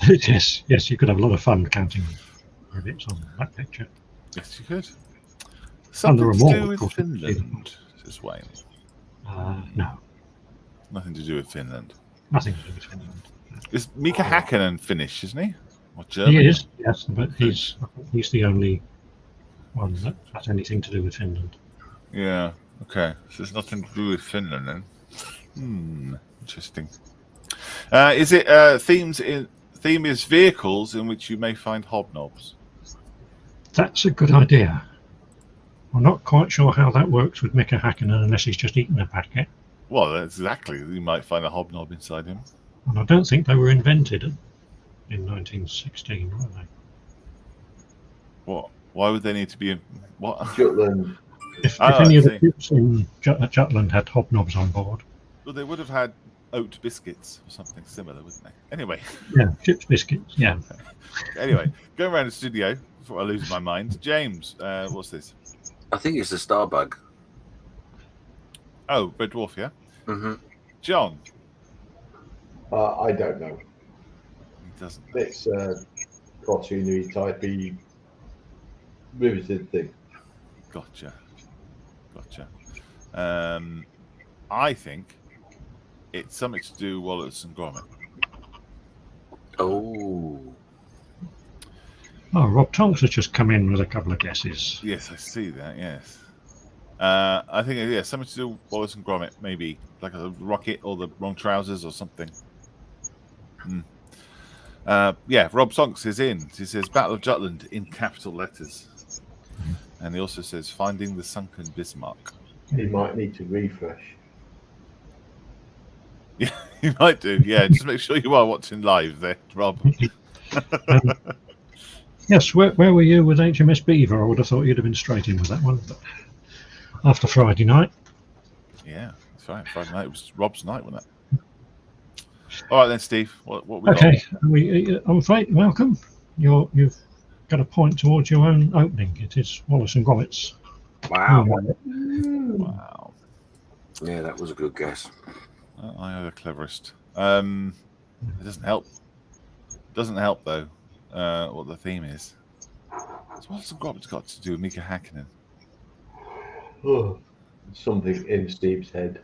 yes, you could have a lot of fun counting rivets on that picture. Yes, you could. And there Something are to more, do of with course. Finland, says Wayne. No, Nothing to do with Finland. nothing to do with Finland. Is Mika Hakkinen Finnish, isn't he? Or German? He is, yes, but he's the only one that has anything to do with Finland. Yeah. Okay. So there's nothing to do with Finland then. Interesting. Is it theme is vehicles in which you may find hobnobs? That's a good idea. I'm not quite sure how that works with Mika Hakkinen unless he's just eaten a packet. Well, that's exactly. You might find a hobnob inside him. And I don't think they were invented in 1916, were they? What? Why would they need to be in what? Jutland. If any of the ships in Jutland had hobnobs on board. Well, they would have had oat biscuits or something similar, wouldn't they? Anyway. Yeah, ship's biscuits. Yeah. Anyway, going around the studio before I lose my mind. James, what's this? I think it's the Starbug. Oh, Red Dwarf, yeah. Mm-hmm. John. I don't know. He doesn't. It's cartoony typey riveted thing. Gotcha. I think it's something to do with Wallace and Gromit. Oh. Oh, Rob Tonks has just come in with a couple of guesses. Yes, I see that. Yes. I think something to do with Wallace and Gromit, maybe like a rocket or the wrong trousers or something. Rob Tonks is in. He says Battle of Jutland in capital letters. And he also says finding the sunken Bismarck. He might need to refresh. Yeah, you might do. Yeah, just make sure you are watching live there, Rob. Yes, where were you with HMS Beaver? I would have thought you'd have been straight in with that one. But after Friday night. Yeah, that's right. Friday night was Rob's night, wasn't it? All right then, Steve. What we Okay, got? I'm afraid, welcome. You've got a point towards your own opening. It is Wallace and Gromit's. Wow. Wow. Yeah, that was a good guess. I are the cleverest. It doesn't help. Doesn't help though. What the theme is. So what's the Gromit got to do with Mika Hakkinen? Oh, something in Steve's head.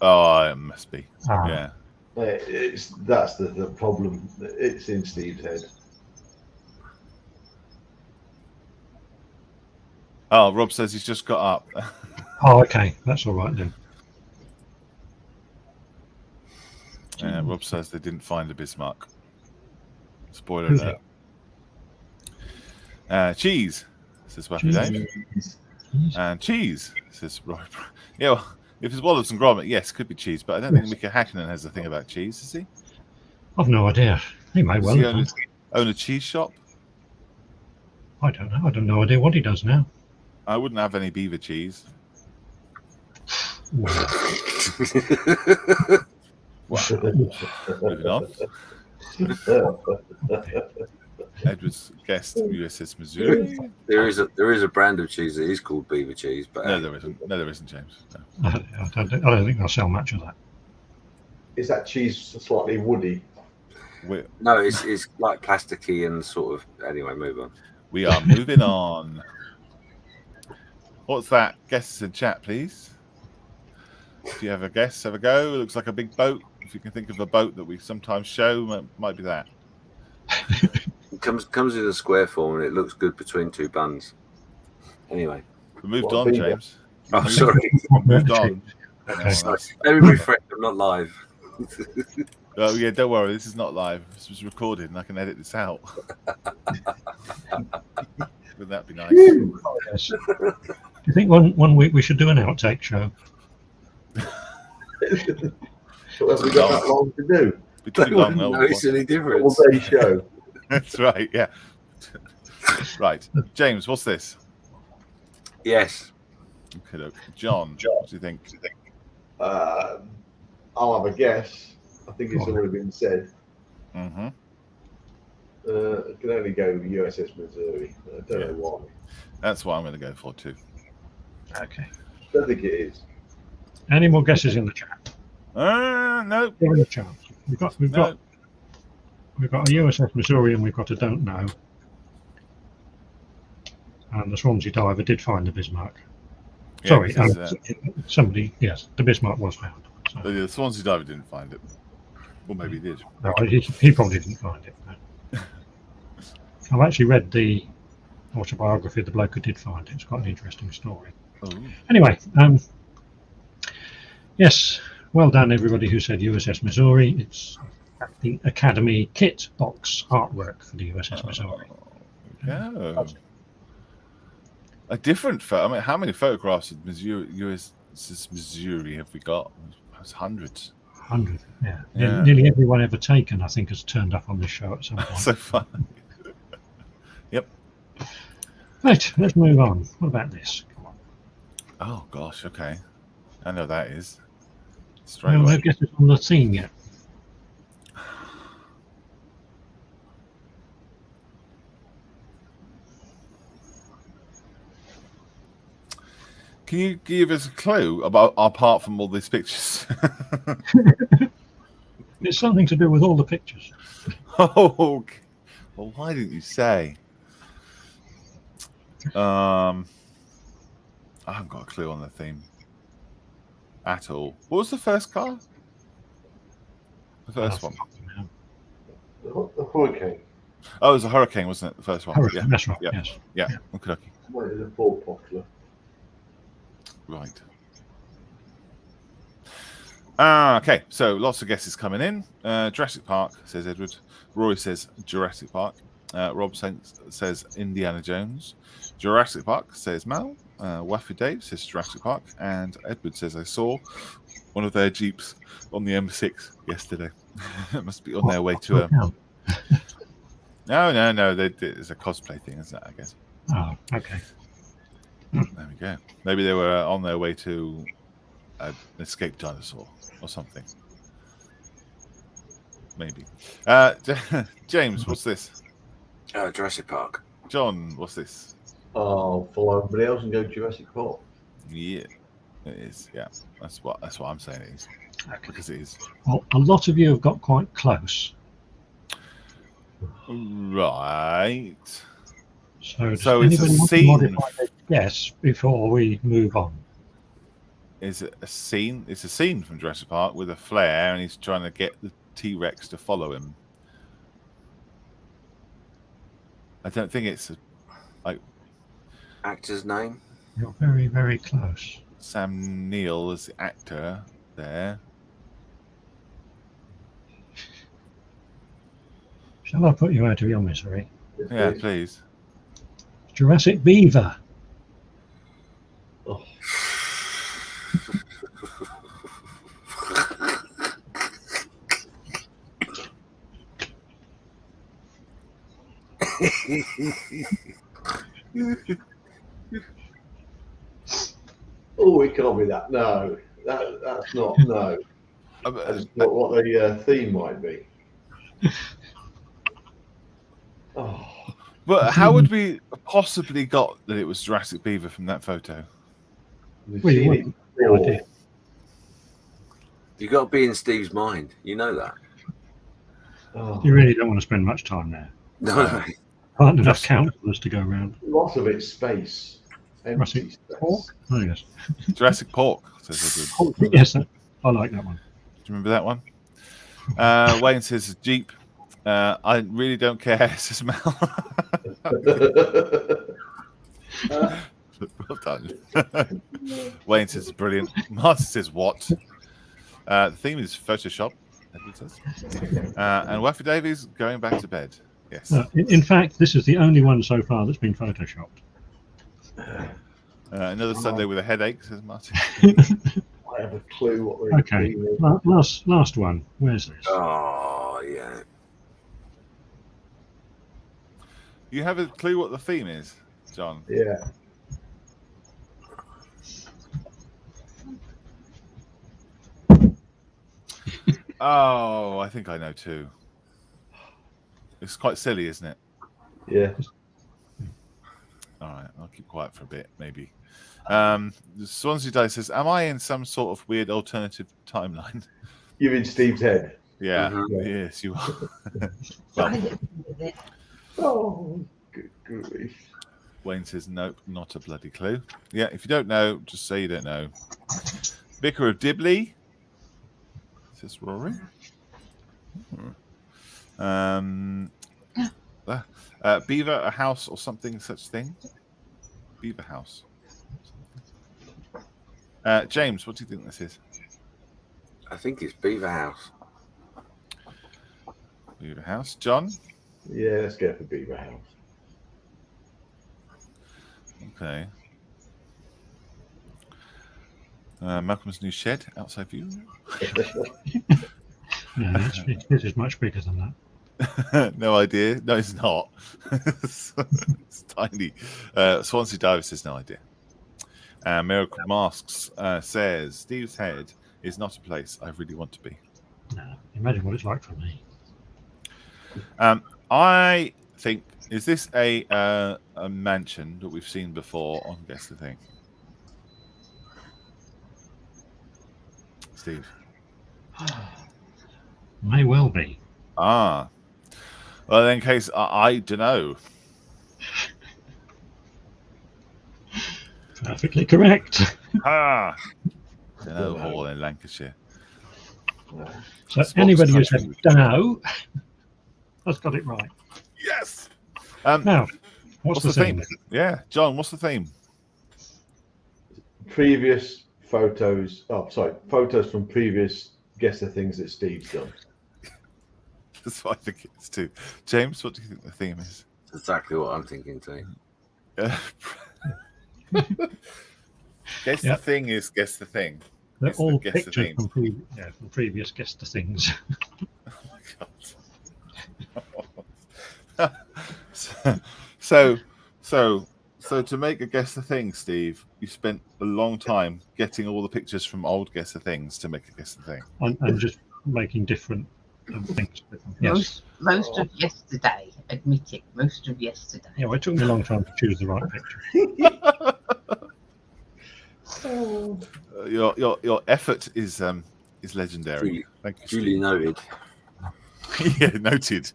Oh, it must be. Ah. Yeah. That's the problem. It's in Steve's head. Oh, Rob says he's just got up. Oh, okay. That's all right then. Rob says they didn't find the Bismarck. Spoiler Who's alert. Cheese, says Wappy Dave. And cheese, says Rob. Yeah, well, if it's Wallace and Gromit, yes, could be cheese, but I don't think Mika Hakkinen has a thing about cheese, does he? I've no idea. He may well Does have. he own a cheese shop? I don't know. I don't know idea what he does now. I wouldn't have any beaver cheese. Well, Moving on. Edward's guest USS Missouri. There is a brand of cheese that is called beaver cheese, but No, there isn't. No, there isn't, James. No. I don't think they'll sell much of that. Is that cheese slightly woody? no, it's like plasticky and sort of. Anyway, move on. We are moving on. What's that? Guesses in chat, please. If you have a guess, have a go. It looks like a big boat. If you can think of a boat that we sometimes show, might be that. It comes in a square form and it looks good between two buns. Anyway, We moved What, on, beaver? James. oh sorry. Moved on. Okay. Let me refresh. I'm not live. Oh yeah, don't worry. This is not live. This was recorded, and I can edit this out. Wouldn't that be nice? Yes. Do you think one week we should do an outtake show? So have we got that long to do? Be too long, no, No, it's any All difference. day show. That's right. Yeah. Right, James. What's this? Yes. Okay, look. John. What do you think? I'll have a guess. I think it's already been said. Mm-hmm. It can only go USS Missouri. I don't know why. That's what I'm going to go for too. Okay. Don't think it is. Any more guesses in the chat? No. Give it a chance. We've got a USS Missouri and we've got a don't know. And the Swansea diver did find the Bismarck. Yeah, Sorry, because, somebody. Yes, the Bismarck was found. So, the Swansea diver didn't find it. Well, maybe he did. no, he probably didn't find it. No. I've actually read the autobiography of the bloke who did find it. It's quite an interesting story. Oh. Anyway, yes, well done everybody who said USS Missouri. It's the Academy kit box artwork for the USS Missouri. Yeah. A different photo. I mean, how many photographs of Missouri have we got? It's hundreds. 100, yeah. Yeah. Nearly everyone ever taken, I think, has turned up on this show at some point. So fun. Yep. Right, let's move on. What about this? Come on. Oh gosh. Okay. I know that is. Straight Well, away. I guess it's on the theme yet. Can you give us a clue about apart from all these pictures? It's something to do with all the pictures. Oh, okay. Well, why didn't you say? I haven't got a clue on the theme at all. What was the first car? The first one. The hurricane. Oh, it was a hurricane, wasn't it? The first one. Hurricane, that's right. Yeah. Yes. Yeah. Okay. Well, it was a Ford popular. Right. Okay, so lots of guesses coming in. Jurassic Park, says Edward. Roy says Jurassic Park. Rob says Indiana Jones. Jurassic Park, says Mal. Waffy Dave says Jurassic Park. And Edward says, I saw one of their Jeeps on the M6 yesterday. It must be on their way to a... No. It's a cosplay thing, isn't it, I guess? Oh, okay. There we go. Maybe they were on their way to an escaped dinosaur or something. Maybe. James, what's this? Jurassic Park. John, what's this? I'll follow everybody else and go Jurassic Park. Yeah, it is. Yeah, that's what I'm saying. It is because it is. Well, a lot of you have got quite close. Right. So it's a anybody want to scene. modify their guess before we move on? Is it a scene? It's a scene from Jurassic Park with a flare, and he's trying to get the T-Rex to follow him. I don't think it's Actor's name? You're very, very close. Sam Neill as the actor there. Shall I put you out of your misery? Yeah, please. Jurassic Beaver. Oh. Oh, it can't be that. No, that's not. No, that's not what the theme might be. Oh, But how would we possibly got that it was Jurassic Beaver from that photo? we've Well, you seen wouldn't. it before. idea. You got to be in Steve's mind. You know that. Oh, You really don't want to spend much time there. No. Aren't enough councillors to go around. lots of it's space. Empty Jurassic space. Pork? Oh, yes. Jurassic Pork, says Edward. Yes, I like that one. Do you remember that one? Wayne says Jeep. I really don't care, says Mel. Well done. Wayne says brilliant. Martin says what? The theme is Photoshop, Edward says. And Waffy Davies going back to bed. Yes. In fact, this is the only one so far that's been photoshopped. Another Sunday with a headache, says Martin. I have a clue what the Okay, theme is. last one. Where's this? Oh, yeah. You have a clue what the theme is, John? Yeah. Oh, I think I know too. It's quite silly, isn't it? Yeah. All right, I'll keep quiet for a bit, maybe. Swansea Dice says, "Am I in some sort of weird alternative timeline?" You're in Steve's head. Yeah, Mhm. yes, you are. Well, Oh, good grief. Wayne says, "Nope, not a bloody clue." Yeah, if you don't know, just say you don't know. Vicar of Dibley says Rory. Beaver, a house or something, such thing. Beaver house. James, what do you think this is? I think it's Beaver House. Beaver house. John? Yeah, let's go for Beaver House. Okay. Malcolm's new shed outside view. No, this is much bigger than that. No idea. No, it's not. It's tiny. Swansea Diver says no idea. Miracle Masks says Steve's head is not a place I really want to be. No, imagine what it's like for me. I think, is this a mansion that we've seen before on Guess the Thing? Steve. May well be. Well, in case I don't know. Perfectly correct. Dunno Hall in Lancashire. So Spock's anybody who country. said dunno has got it right. Yes. Now, what's the theme? Yeah, John, what's the theme? Previous photos. Oh, sorry, photos from previous Guess the Things that Steve's done. That's what I think it's too. James, what do you think the theme is? That's exactly what I'm thinking too. Guess the thing is guess the thing. They're It's all the Guess the pictures Theme. from previous Guess the Things. Oh my god. So to make a Guess the Thing, Steve, you spent a long time getting all the pictures from old Guess the Things to make a Guess the Thing. and just making different things. Yes. Most of yesterday, admit it, most of yesterday. Yeah, well, it took me a long time to choose the right picture. Your effort is legendary. Duly- Thank you, Duly noted. Steve. Yeah, noted.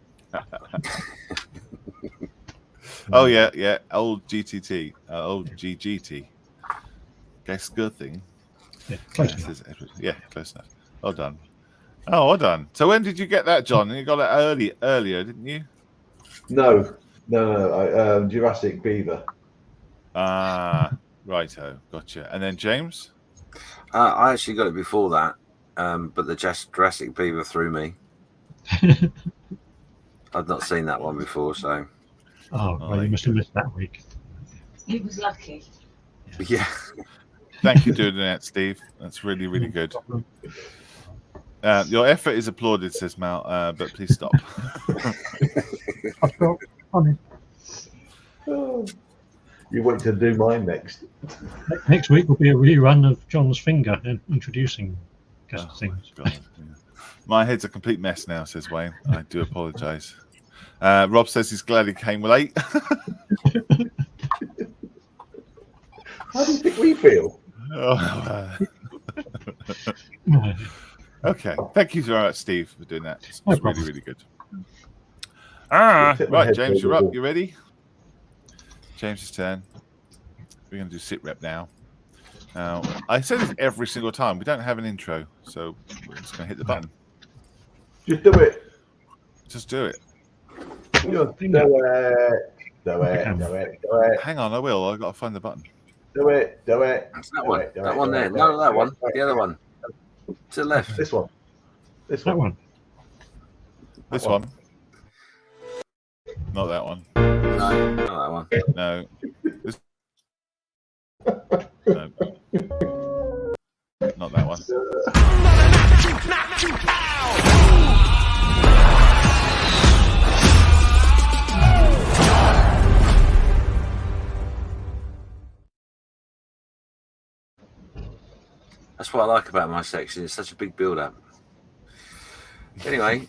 Oh yeah, old GTT, old GGT. Guess good thing. Yeah, close Yes, enough. is Edward. Yeah, close enough. Well done. Oh, well done. So when did you get that, John? You got it earlier, didn't you? No. Jurassic Beaver. Righto, gotcha. And then James? I actually got it before that, but the Jurassic Beaver threw me. I'd not seen that one before, so Oh, well, you must have missed that week. He was lucky. yeah. Thank you for doing that, Steve. That's really, really good. Your effort is applauded, says Mal, but please stop. Funny. You wait to do mine next. Next week will be a rerun of John's finger introducing Guess the Things. God, yeah. My head's a complete mess now, says Wayne. I do apologise. Rob says he's glad he came late. How do you think we feel? Okay. Thank you very much, Steve, for doing that. It's No really, problem. really good. Tip my Right, head James, to you're the up. wall. You ready? James's turn. We're going to do sit rep now. Now, I say this every single time. We don't have an intro, so we're just going to hit the button. Just do it. Just do it. Just do it. Do it. Hang on, I will. I've got to find the button. Do it. That's that one. That one there. No, that one. The other one. To the left. This one. This That one. one. This one. Not that one. No, not that one. No. This... No. Not that one. That's what I like about my section. It's such a big build-up. Anyway,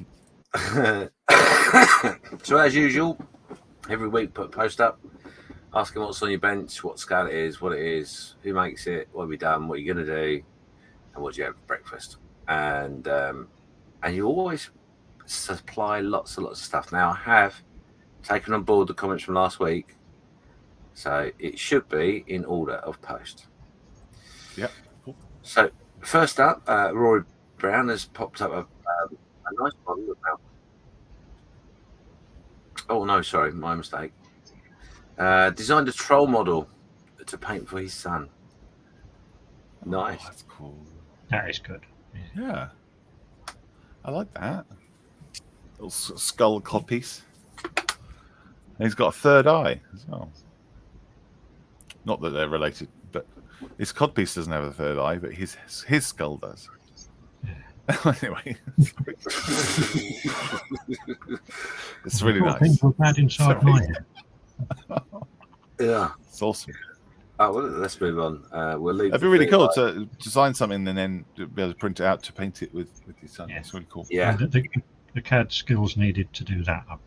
so as usual, every week put a post up, asking what's on your bench, what scale it is, what it is, who makes it, what have you done, what you're going to do, and what do you have for breakfast. And you always supply lots and lots of stuff. Now, I have taken on board the comments from last week, so it should be in order of post. Yep. So first up, Rory Brown has popped up a nice one about. Oh no, sorry, my mistake. Designed a troll model to paint for his son. Nice. Oh, that's cool. That is good. Yeah. I like that. Little skull codpiece. And he's got a third eye as well. Not that they're related, but His codpiece doesn't have a third eye, but his skull does. Anyway, it's really nice. Things were bad inside my head. Yeah, It's awesome. Oh, well, let's move on. We'll leave. That'd be really cool to design something and then be able to print it out to paint it with your son. Yeah. It's really cool. Yeah, The CAD skills needed to do that are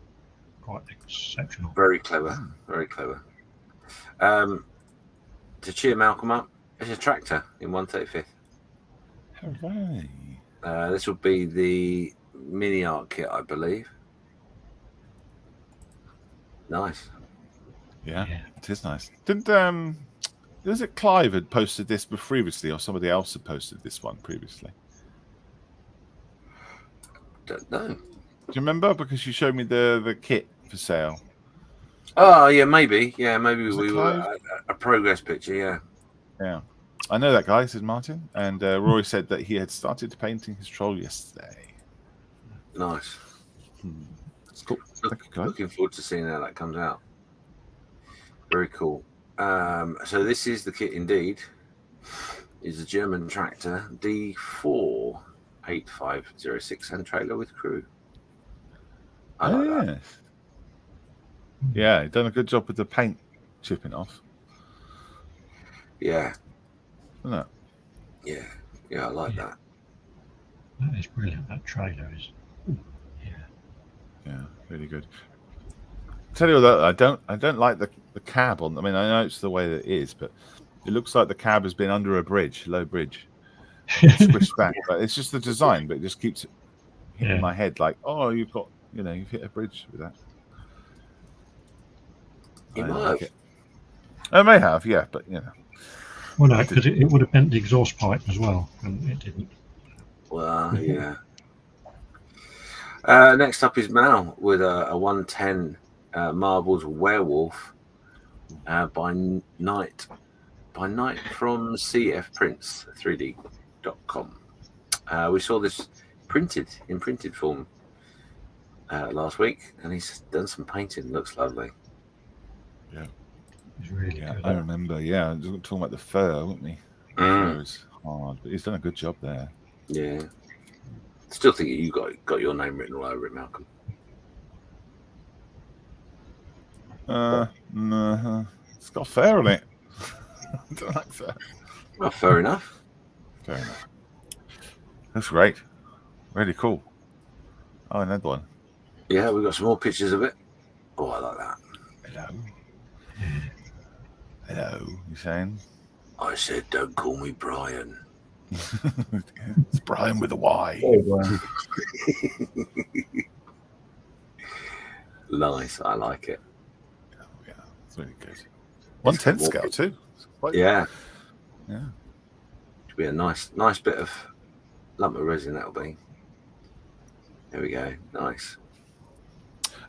quite exceptional. very clever, very clever. To cheer Malcolm up, there's a tractor in 135th. Hooray! This will be the mini art kit, I believe. Nice. Yeah, Yeah. it is nice. Didn't was it Clive had posted this previously, or somebody else had posted this one previously? Don't know. Do you remember? Because you showed me the kit for sale. Oh yeah, maybe. Yeah, maybe Was it we were Clive? a progress picture. Yeah. Yeah, I know that guy, said Martin, and Roy said that he had started painting his troll yesterday. Nice. It's cool. Thank you, Clive. Looking forward to seeing how that comes out. Very cool. So this is the kit indeed. Is a German tractor D48506 and trailer with crew. I like that. Yes. Yeah, done a good job with the paint chipping off. Yeah, Isn't it? yeah, yeah. I like that. That is brilliant. That trailer is. Yeah, really good. Tell you what, I don't like the cab on. I mean, I know it's the way that it is, but it looks like the cab has been under a bridge, low bridge, squished back. But it's just the design, but it just keeps hitting my head like, oh, you've hit a bridge with that. You I might like have. it. I may have, yeah, but Well, no, because it would have bent the exhaust pipe as well, and it didn't. Well, yeah. Next up is Mal with a 110 Marbles Werewolf by night from CF Prints 3D.com. We saw this in printed form last week, and he's done some painting. Looks lovely. Yeah. It's really good. I remember. Yeah, we were talking about the fur, weren't we? The fur is hard, but he's done a good job there. Yeah. Still think you got your name written all over it, Malcolm. No, it's got fur on it. I don't like fur. Well, fair enough. Fair enough. That's great. Really cool. Oh, another one. Yeah, we've got some more pictures of it. Oh, I like that. Hello. Hello, you saying? I said, don't call me Brian. It's Brian with a Y. Oh, wow. Nice, I like it. Oh, yeah, it's really good. 110 scale too. Yeah. Yeah. Should be a nice bit of lump of resin, that'll be. There we go. Nice.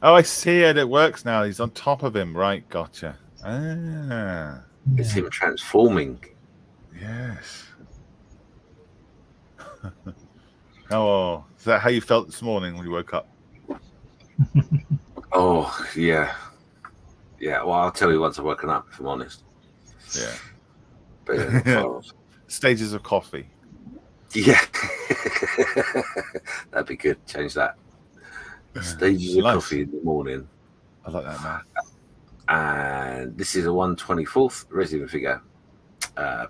Oh, I see it. It works now. He's on top of him. Right, gotcha. Ah, It's him transforming. yes. Oh, is that how you felt this morning when you woke up? Oh, yeah. Yeah, well, I'll tell you once I've woken up, if I'm honest. Yeah. But yeah, not far off. Stages of coffee. Yeah. That'd be good. Change that. Stages of Nice. coffee in the morning. I like that, man. And this is a 1/24th resin figure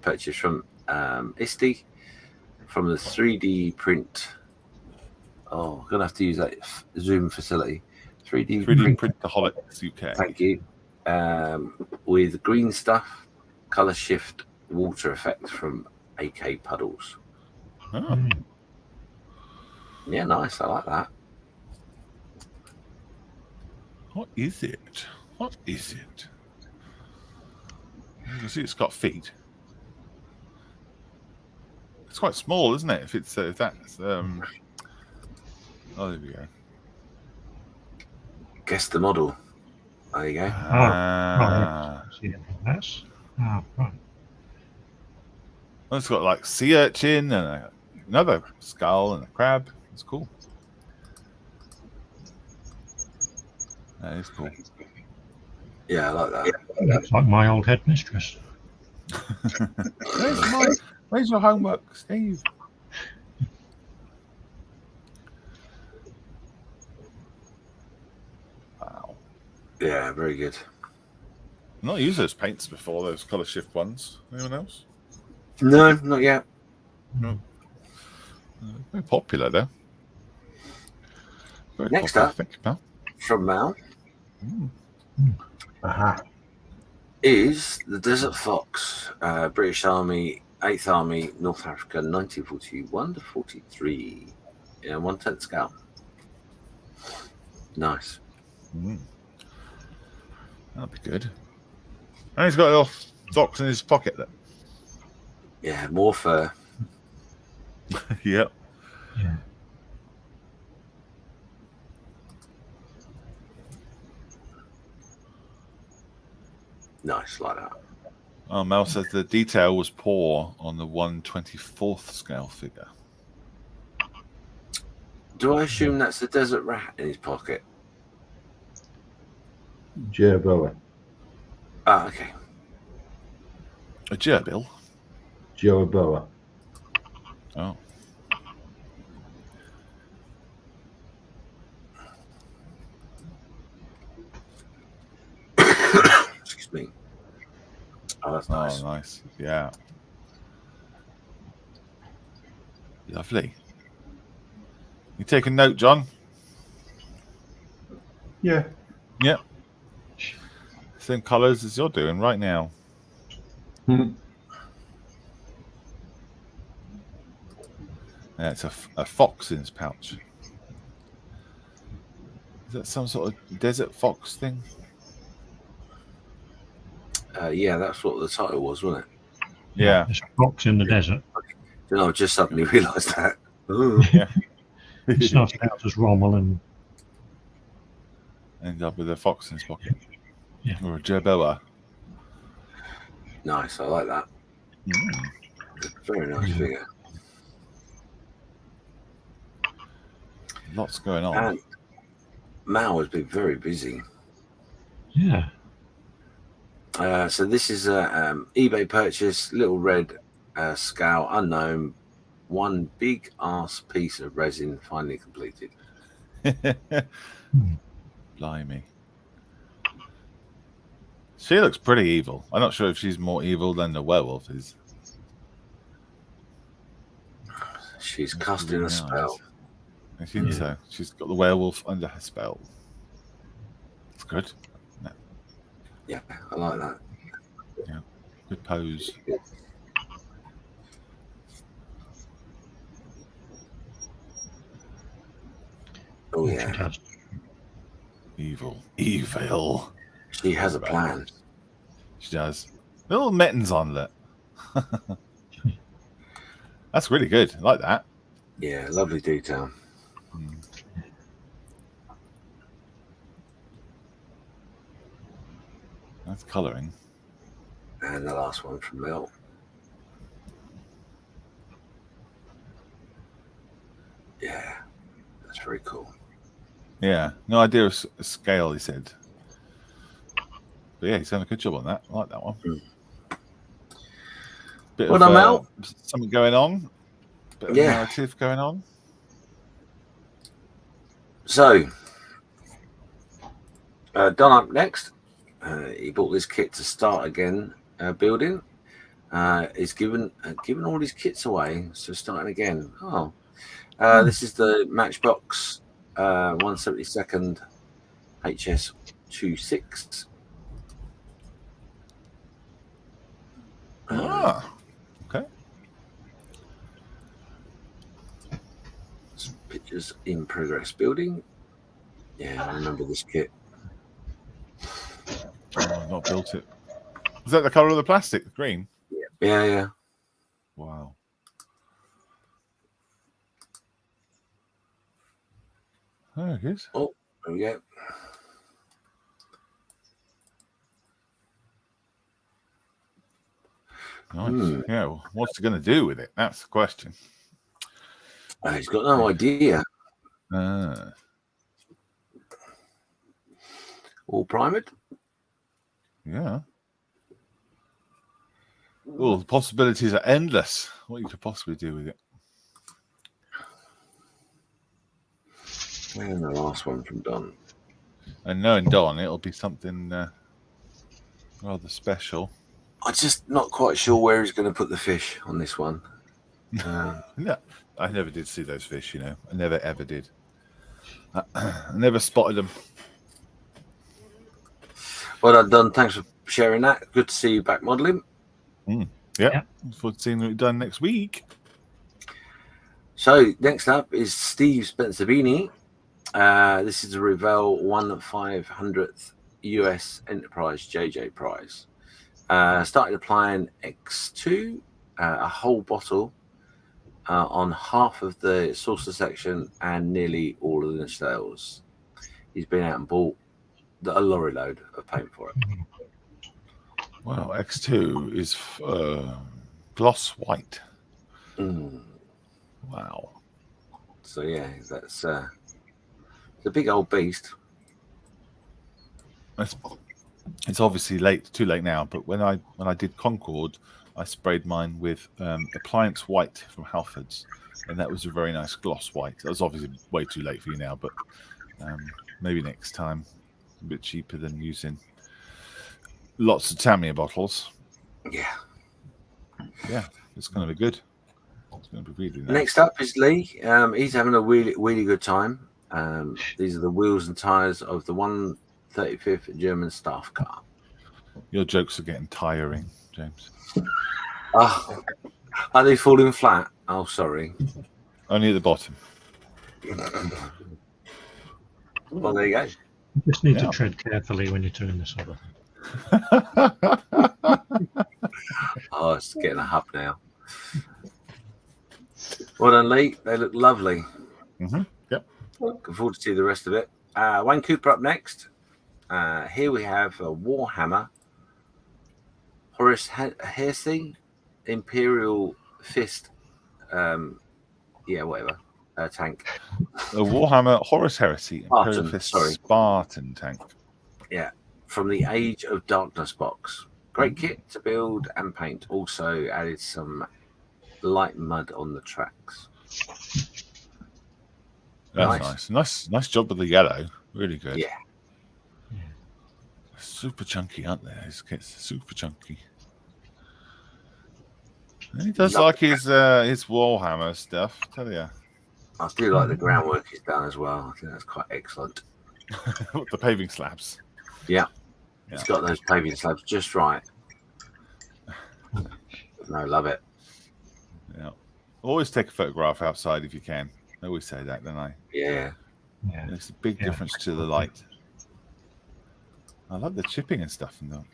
purchased from ISTE from the 3D print. Oh, I'm gonna have to use that Zoom facility. 3D Printaholics UK. Thank you. With green stuff, color shift, water effect from AK Puddles. Oh, Yeah, nice. I like that. what is it? What is it? You can see it's got feet. It's quite small, isn't it? If that's oh, there we go. Guess the model. There you go. Ah. That's right. Well, it's got like sea urchin and another skull and a crab. It's cool. That is cool. Yeah, I like that. Looks like my old headmistress. Where's your homework, Steve? Wow. Yeah, very good. I've not used those paints before, those colour shift ones. Anyone else? No, not yet. No. Very popular, though. Very Next popular. up, Thank you, pal. from Mal, Aha. is the Desert Fox, British Army, 8th Army, North Africa, 1941 to 43. Yeah, 1/10 scale. Nice. That'd be good. And he's got a little fox in his pocket, then. Yeah, more fur. Yep. Yeah. Nice, like that. Oh, Mel says the detail was poor on the 1/24th scale figure. Do I assume that's the desert rat in his pocket? Jerboa. Ah, okay. A gerbil? Jerboa. Oh. Excuse me. Oh, that's nice. Oh, nice. Yeah. Lovely. You taking note, John? Yeah. Yep. Same colours as you're doing right now. Hmm. Yeah, it's a fox in his pouch. Is that some sort of desert fox thing? Yeah, that's what the title was, wasn't it? Yeah. There's a fox in the desert. Then I just suddenly realised that. Yeah. It started out as Rommel and End up with a fox in his pocket. Yeah. Or a jerboa. Nice, I like that. Very nice figure. Lots going on. And Mal has been very busy. yeah. So this is a eBay purchase, little red scale, unknown, one big ass piece of resin finally completed. Blimey. She looks pretty evil. I'm not sure if she's more evil than the werewolf is. She's That's casting really a spell. I think so. She's got the werewolf under her spell. It's good. Yeah, I like that. Yeah. Good pose. Oh She yeah, does. Evil. Evil. she has a plan. She does. Little mittens on that. That's really good. I like that. Yeah, lovely detail. That's colouring. And the last one from Mel. Yeah, that's very cool. Yeah. No idea of scale, he said. But yeah, he's done a good job on that. I like that one. Bit Well of done, Mel. something going on. Bit of narrative going on. So, Don up next. He bought this kit to start again building. He's given all his kits away, so starting again. Oh, this is the Matchbox 172nd HS26. Okay. Some pictures in progress building. Yeah, I remember this kit. Oh, I've not built it. Is that the colour of the plastic? The green? Yeah. Wow. Oh, good. Oh, there we go. Nice. Yeah, well, what's he going to do with it? That's the question. He's got no idea. All primed. Yeah. Oh, the possibilities are endless. What you could possibly do with it. And the last one from Don. And knowing Don, it'll be something rather special. I'm just not quite sure where he's going to put the fish on this one. No, I never did see those fish, you know. I never ever did. I never spotted them. Well done, Don. Thanks for sharing that. Good to see you back modelling. Yeah. Look forward to seeing what we've done next week. So next up is Steve Spencer-Beanie. This is a Revell 1/500th US Enterprise JJ prize. Started applying X2, a whole bottle on half of the saucer section and nearly all of the nacelles. He's been out and bought a lorry load of paint for it. Wow, X2 is gloss white. Wow. So yeah, that's it's a big old beast. It's obviously too late now. But when I did Concord, I sprayed mine with Appliance White from Halfords, and that was a very nice gloss white. That was obviously way too late for you now, but maybe next time. A bit cheaper than using lots of Tamiya bottles. Yeah. Yeah, it's going to be good. It's going to be really nice. Next up is Lee. He's having a really good time. These are the wheels and tyres of the 135th German staff car. Your jokes are getting tiring, James. Oh, are they falling flat? Oh, sorry. Only at the bottom. Well, there you go. You just need to tread carefully when you're doing this other thing. Oh, it's getting a hub now. Well done, Lee. They look lovely. Yep. Looking forward to see the rest of it. Wayne Cooper up next. Here we have a Warhammer Horus Heresy Imperial Fist. Whatever. Tank. A Warhammer Horus Heresy Imperial Fist Spartan tank. Yeah, from the Age of Darkness box. Great kit to build and paint. Also added some light mud on the tracks. That's nice job with the yellow. Really good. Yeah. Super chunky, aren't they? His kits super chunky. And he does like his Warhammer stuff, I tell you. I do like the groundwork he's done as well. I think that's quite excellent. The paving slabs. Yeah. He's got those paving slabs just right. No, love it. Yeah. Always take a photograph outside if you can. I always say that, don't I? Yeah. It's a big difference to the light. I love the chipping and stuff and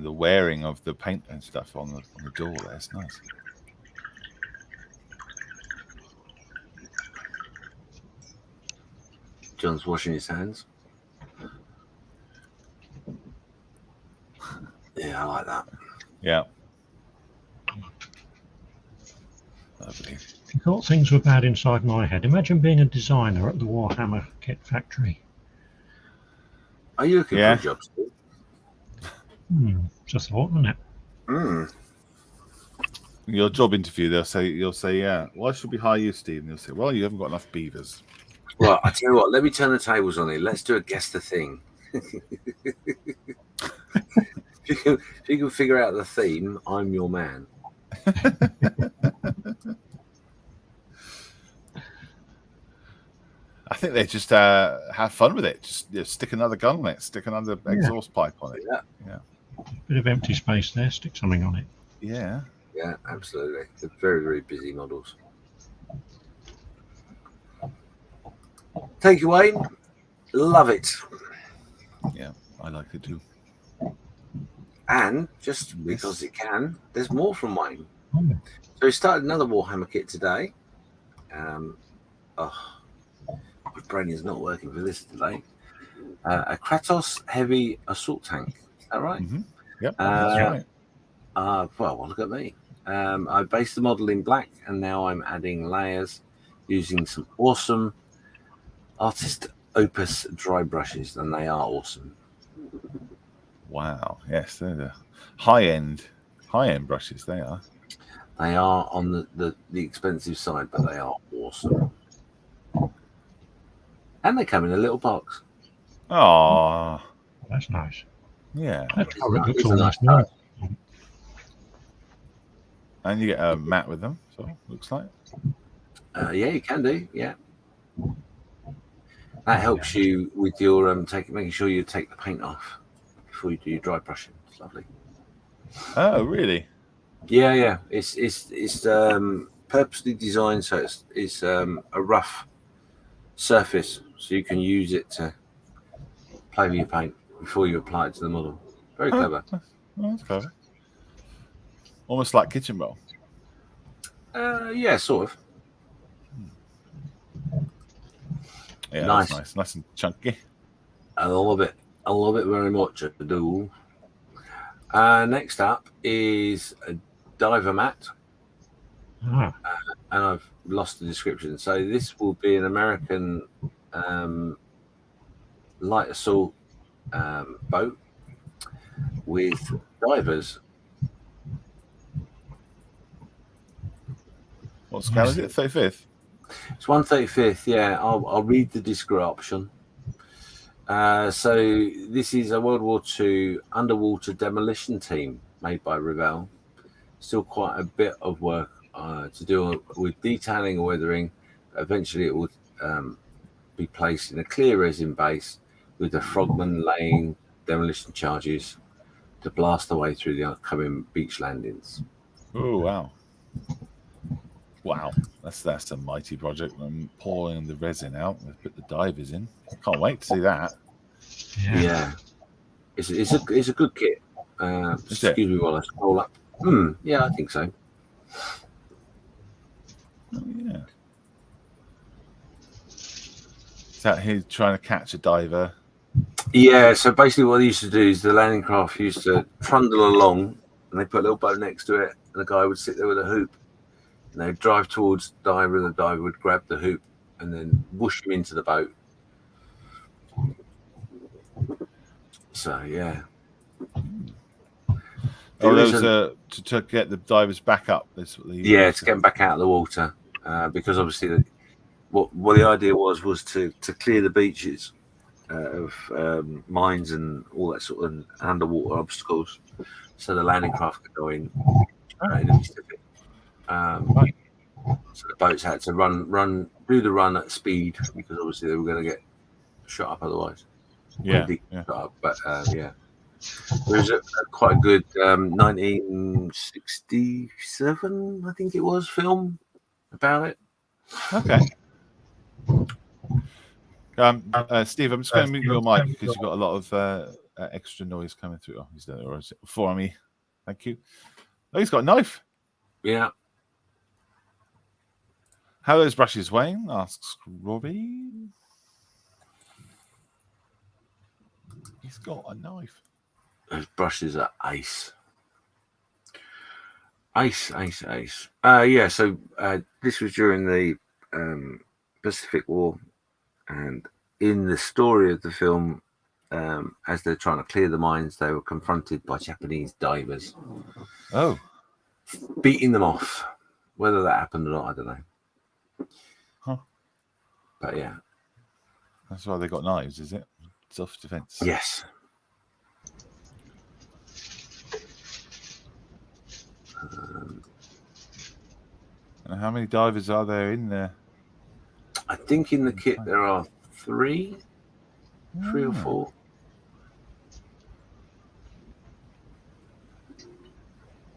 the wearing of the paint and stuff on the door there. It's nice. John's washing his hands. Yeah, I like that. Yeah. Lovely. I thought things were bad inside my head. Imagine being a designer at the Warhammer kit factory. Are you looking for a job, Steve? Just thought, wasn't it? Your job interview, you'll say, yeah, why should we hire you, Steve? And you'll say, well, you haven't got enough beavers. Well, I tell you what, let me turn the tables on it. Let's do a guess the thing. If you can figure out the theme, I'm your man. I think they just have fun with it. Just stick another gun on it, stick another exhaust pipe on it. Yeah. Bit of empty space there, stick something on it. Yeah. Yeah, absolutely. They're very, very busy models. Thank you, Wayne. Love it. Yeah, I like it too. And just because it can, there's more from Wayne. Oh. So he started another Warhammer kit today. My brain is not working for this today. A Kratos heavy assault tank. Is that right? Mm-hmm. Yep, that's right. Well, look at me. I based the model in black, and now I'm adding layers using some awesome Artist Opus dry brushes, and they are awesome. Wow. Yes, they're the high-end high-end brushes, they are. They are on the expensive side, but they are awesome. And they come in a little box. Oh, That's nice. yeah. That turret looks It's a almost nice new. And you get a mat with them, so looks like. Yeah, you can do. Yeah. That helps you with your making sure you take the paint off before you do your dry brushing. It's lovely. Oh, really? Yeah. It's purposely designed so it's a rough surface, so you can use it to play with your paint before you apply it to the model. Very clever. Oh, that's clever. Almost like kitchen roll. Yeah, sort of. Yeah, Nice. that's nice and chunky. I love it very much. I do. Next up is a diver mat. Ah, And I've lost the description. So this will be an American light assault boat with divers. What scale is it? 35th? It's 1/35th. Yeah, I'll read the description. So this is a World War II underwater demolition team made by Revell. Still quite a bit of work to do with detailing and weathering. Eventually, it would be placed in a clear resin base with the frogmen laying demolition charges to blast their way through the upcoming beach landings. Oh, wow. Wow, that's a mighty project. I'm pouring the resin out. We've put the divers in. Can't wait to see that. Yeah. It's a good kit. Excuse me while I scroll up. Yeah, I think so. Oh, yeah. Is that he's trying to catch a diver? Yeah, so basically what they used to do is the landing craft used to trundle along and they put a little boat next to it and the guy would sit there with a hoop and they'd drive towards the diver and the diver would grab the hoop and then whoosh him into the boat. So, yeah. To get the divers back up. To get them back out of the water because obviously what the idea was to clear the beaches of mines and all that sort of underwater obstacles, so the landing craft could go in. So the boats had to do the run at speed because obviously they were going to get shot up otherwise. Yeah. Shot up, but yeah. There was a quite good 1967, I think it was, film about it. Okay. Steve, I'm just going to mute your mic because you've got a lot of extra noise coming through. Oh, he's there, or is it for me? Thank you. Oh, he's got a knife. Yeah. How are those brushes, Wayne? Asks Robbie. He's got a knife. Those brushes are ace. Ace. Yeah, so this was during the Pacific War, and in the story of the film, as they're trying to clear the mines, they were confronted by Japanese divers. Oh. Beating them off. Whether that happened or not, I don't know. Huh. But yeah. That's why they got knives, is it? Self-defense. Yes. And how many divers are there in there? I think in the kit there are three or four.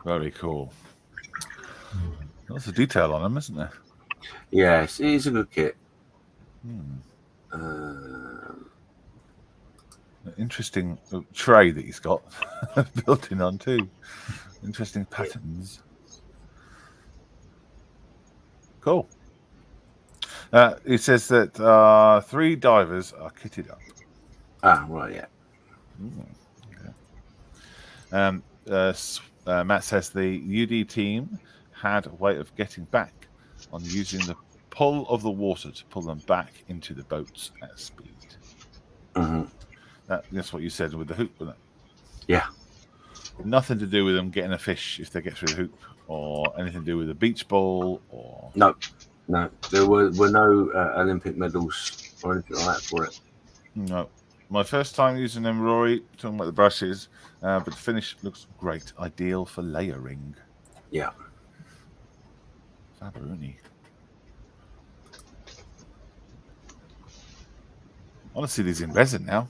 Very cool. Lots of detail on them, isn't there? Yes, it is a good kit. Interesting tray that he's got built in on too. Interesting patterns. Cool. It says that 3 divers are kitted up. Ah, right, yeah. Okay. Matt says the UD team had a way of getting back on using the pull of the water to pull them back into the boats at speed. Mm-hmm. That's what you said with the hoop, wasn't it? Yeah. nothing to do with them getting a fish if they get through the hoop, or anything to do with a beach ball, or No, there were no Olympic medals or anything like that for it. no. My first time using them, Rory, talking about the brushes, but the finish looks great. Ideal for layering. Yeah. Fabruni. I want to see these in resin now.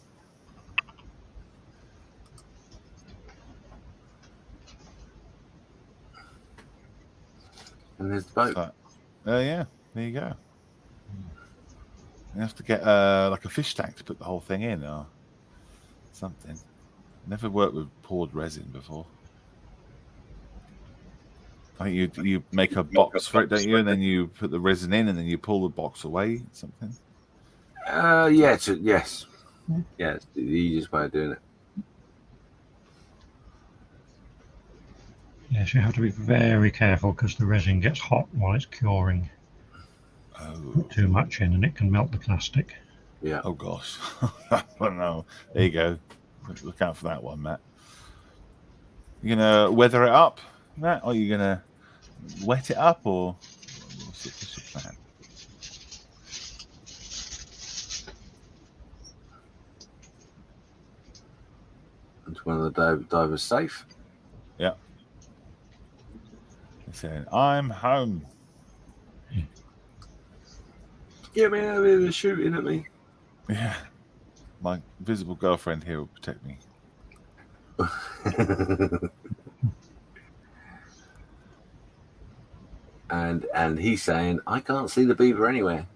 And there's the boat. So, yeah, there you go. You have to get like a fish tank to put the whole thing in, or something. Never worked with poured resin before. I think you make a box for it, don't you? And then you put the resin in, and then you pull the box away. Something. Yeah. Yes. Yeah, it's the easiest way of doing it. Yes, you have to be very careful because the resin gets hot while it's curing. Oh. Put too much in and it can melt the plastic. Yeah. Oh gosh. I don't know. There you go. Look out for that one, Matt. You gonna weather it up, Matt? Or are you gonna wet it up, or what's your plan? It's one of the divers safe. Yeah. He's saying, "I'm home." Get me out of here, they're shooting at me. Yeah. My invisible girlfriend here will protect me. and he's saying, I can't see the beaver anywhere.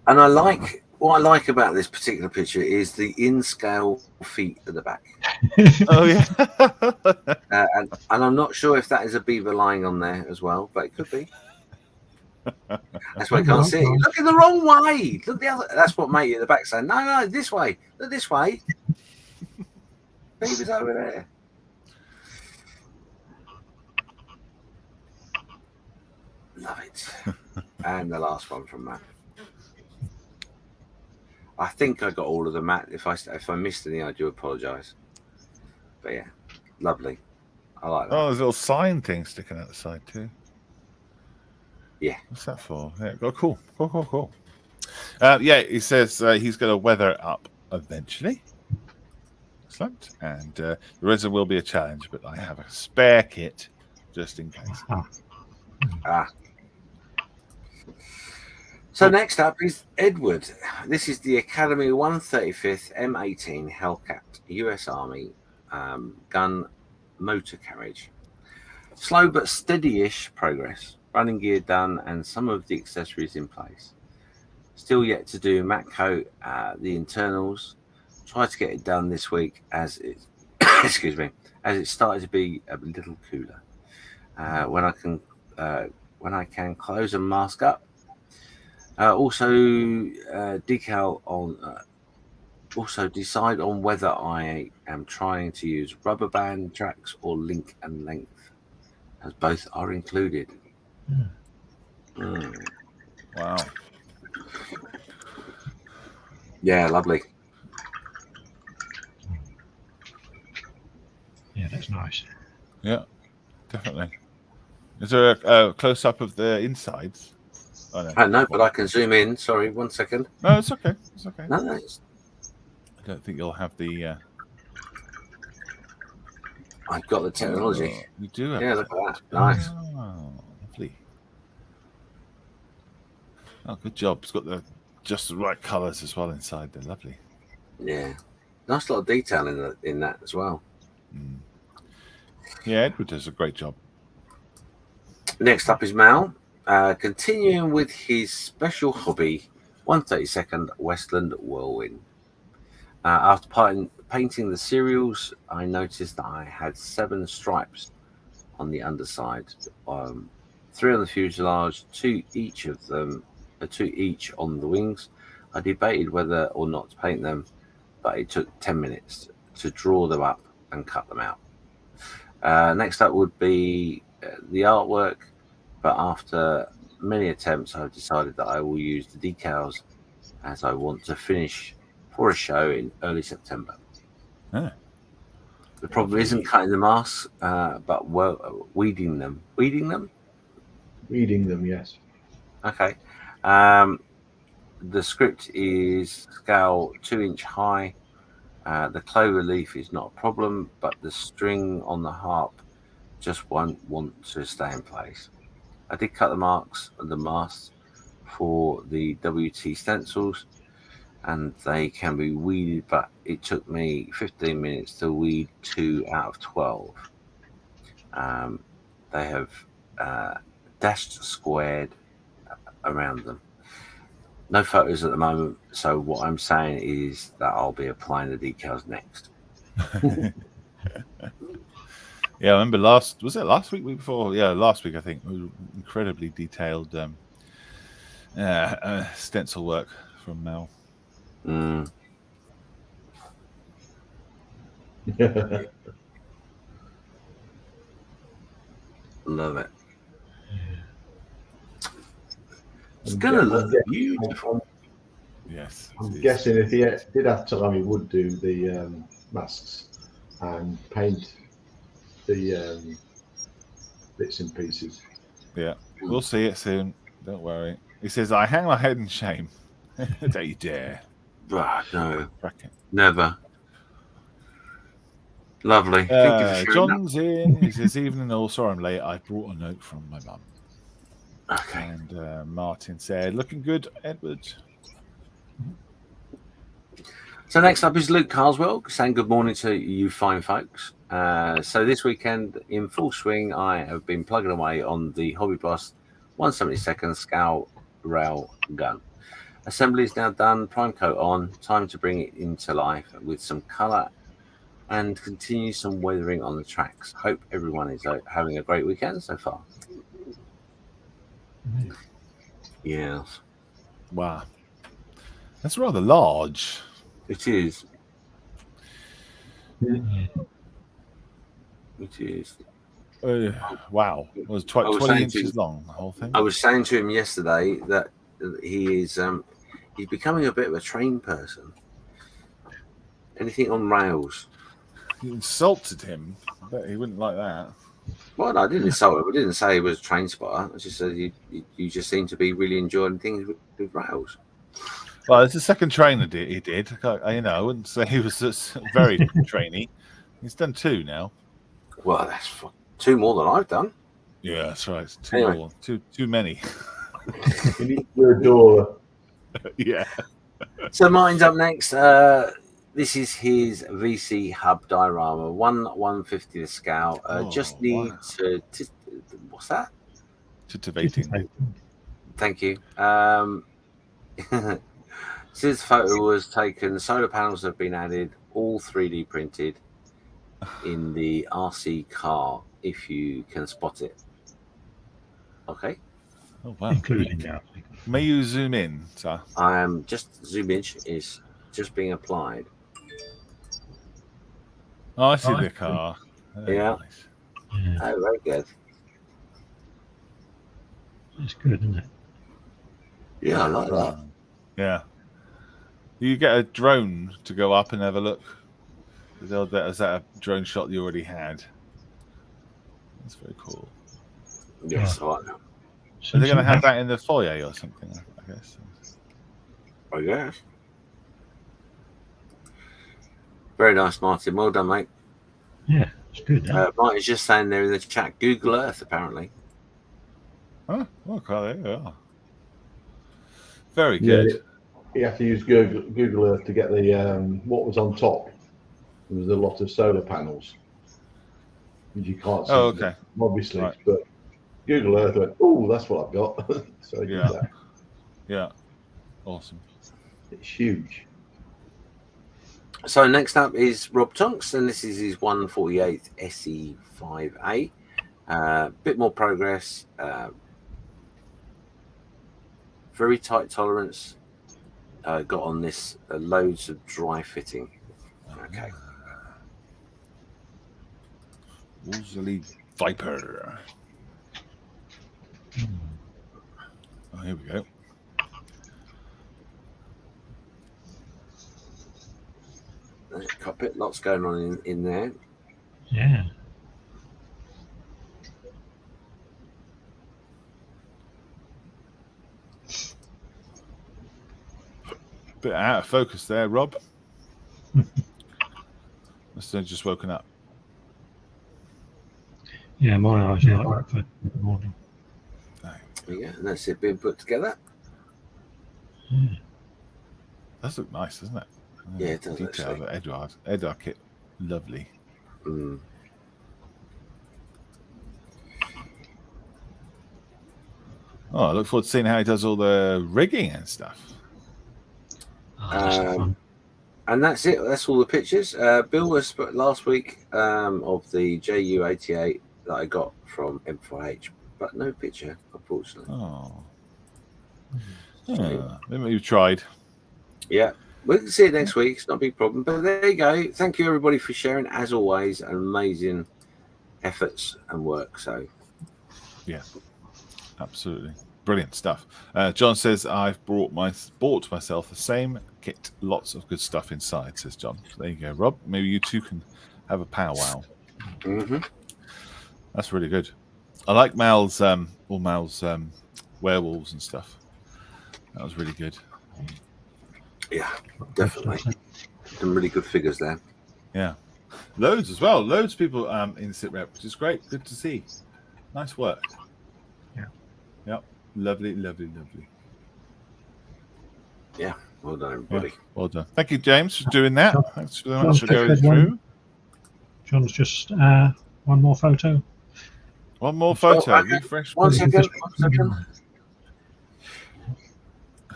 And what I like about this particular picture is the in-scale feet at the back. Oh yeah. And I'm not sure if that is a beaver lying on there as well, but it could be. That's why I can't see it. Look in the wrong way. Look the other. That's what mate at the back saying. No, this way. Look this way. Beaver's over there. Love it. And the last one from Matt. I think I got all of them, Matt. If I missed any, I do apologise. But yeah, lovely. I like that. Oh, there's a little sign thing sticking out the side too. Yeah. What's that for? Yeah, cool. Yeah, he says he's going to weather it up eventually. Excellent. And the resin will be a challenge, but I have a spare kit just in case. So next up is Edward. This is the Academy 135th M18 Hellcat US Army gun motor carriage. Slow but steady-ish progress. Running gear done and some of the accessories in place. Still yet to do matte coat, the internals. Try to get it done this week as it excuse me, as it started to be a little cooler. When I can close and mask up. Also decal on. Also decide on whether I am trying to use rubber band tracks or link and length, as both are included. Wow. Yeah, lovely. Yeah, that's nice. Yeah, definitely. Is there a close up of the insides? Oh, no. No, but I can zoom in. Sorry, 1 second. No, it's okay. It's okay. No, I don't think you'll have the. I've got the technology. Oh, you do have. Yeah, look at that. Nice. Oh, lovely. Oh, good job. It's got just the right colours as well inside. They're lovely. Yeah, nice lot of detail in that as well. Mm. Yeah, Edward does a great job. Next up is Mal, continuing with his special hobby, 132nd Westland Whirlwind. After painting the serials, I noticed that I had 7 stripes on the underside, 3 on the fuselage, 2 each on the wings. I debated whether or not to paint them, but it took 10 minutes to draw them up and cut them out. Next up would be the artwork, but after many attempts, I've decided that I will use the decals as I want to finish for a show in early September. Ah. The problem isn't cutting the masks, but weeding them. Weeding them? Reading them, yes. Okay. The script is scale 2-inch high. The clover leaf is not a problem, but the string on the harp just won't want to stay in place. I did cut the marks of the masks for the WT stencils, and they can be weeded, but it took me 15 minutes to weed 2 out of 12. They have dashed squared around them. No photos at the moment, so what I'm saying is that I'll be applying the decals next. Yeah, I remember last week before? Yeah, last week I think. It was incredibly detailed stencil work from Mel. Love it. It's gonna look beautiful. Yes. I'm guessing if he did have time, he would do the masks and paint the bits and pieces. Yeah, we'll see it soon. Don't worry. He says, "I hang my head in shame." Don't you dare! No, Bracket. never. Lovely. Thank you for sharing John's in. He says, "Evening all. Sorry I'm late. I brought a note from my mum." that. Okay. And Martin said, "Looking good, Edward." So next up is Luke Carswell saying good morning to you fine folks. So this weekend in full swing, I have been plugging away on the Hobby Boss 172nd scale rail gun. Assembly is now done, prime coat on, time to bring it into life with some colour and continue some weathering on the tracks. Hope everyone is having a great weekend so far. Yes. Wow, that's rather large. It is. Yeah. It is. Wow, it was I was 20 saying inches long, the whole thing. I was saying to him yesterday that he is he's becoming a bit of a train person. Anything on rails. You insulted him. I bet he wouldn't like that. Well, no, I didn't insult him. I didn't say he was a train spotter. I just said you just seem to be really enjoying things with rails. Well, it's the second train that he did. I wouldn't say he was just very trainy. He's done 2 now. Well, that's 2 more than I've done. Yeah, that's right. It's 2 Anyway. more. Too many. You need your door. Yeah. So Martin's up next. This is his VC Hub diorama, 1/150 to scale. Just need to what's that? Titivating. Thank you. Since the photo was taken, solar panels have been added, all 3D printed in the RC car, if you can spot it. Okay. Oh wow. Including that. May you zoom in, sir? I am just zoomage is just being applied. Oh, I see the car. Yeah. Nice. Yeah, Oh, very good. it's good, isn't it? Yeah, I like that. Yeah. You get a drone to go up and have a look. Is that a drone shot you already had? That's very cool. Yes, I like that. Are they going to have that in the foyer or something? I guess. I guess. Very nice, Martin. Well done, mate. Yeah, it's good. Martin's just saying there in the chat, Google Earth, apparently. Oh, okay, there you are. Very good. You have to use Google Earth to get the what was on top. There was a lot of solar panels, which you can't see. Oh, okay. Obviously, Right. but Google Earth went, "Oh, that's what I've got." So I did Yeah. that. Yeah. Awesome. It's huge. So next up is Rob Tonks, and this is his 148th SE5A. Bit more progress. Very tight tolerance. Got on this loads of dry fitting. Okay. Wolseley Viper. Oh, here we go. cockpit. Lots going on in there. Yeah. Bit out of focus there, Rob. Must have just woken up. Yeah, my eyes are like that for the morning. Yeah, and that's it being put together. Yeah. Does look nice, doesn't it? Yeah, it does, Detail of actually. Edward kit, lovely. Mm. Oh, I look forward to seeing how he does all the rigging and stuff. Oh, that's the fun. And that's it. That's all the pictures. Bill was last week of the JU-88 that I got from M4H, but no picture, unfortunately. Oh. Maybe you've tried. Yeah, we can see it next week. It's not a big problem. But there you go. Thank you, everybody, for sharing, as always, amazing efforts and work. So, yeah, absolutely. Brilliant stuff. John says, I've bought myself the same kit. Lots of good stuff inside, says John. So there you go, Rob. Maybe you two can have a powwow. Mm-hmm. That's really good. I like Mal's werewolves and stuff. That was really good. Yeah, definitely. Some really good figures there. Yeah. Loads as well. Loads of people in SitRep, which is great. Good to see. Nice work. Yeah. Yep. Lovely, lovely, lovely. Yeah. Well done, everybody. Yeah, well done. Thank you, James, for doing that. Thanks very much for John's going through. John's just one more photo. One more photo. okay. Refresh. One second.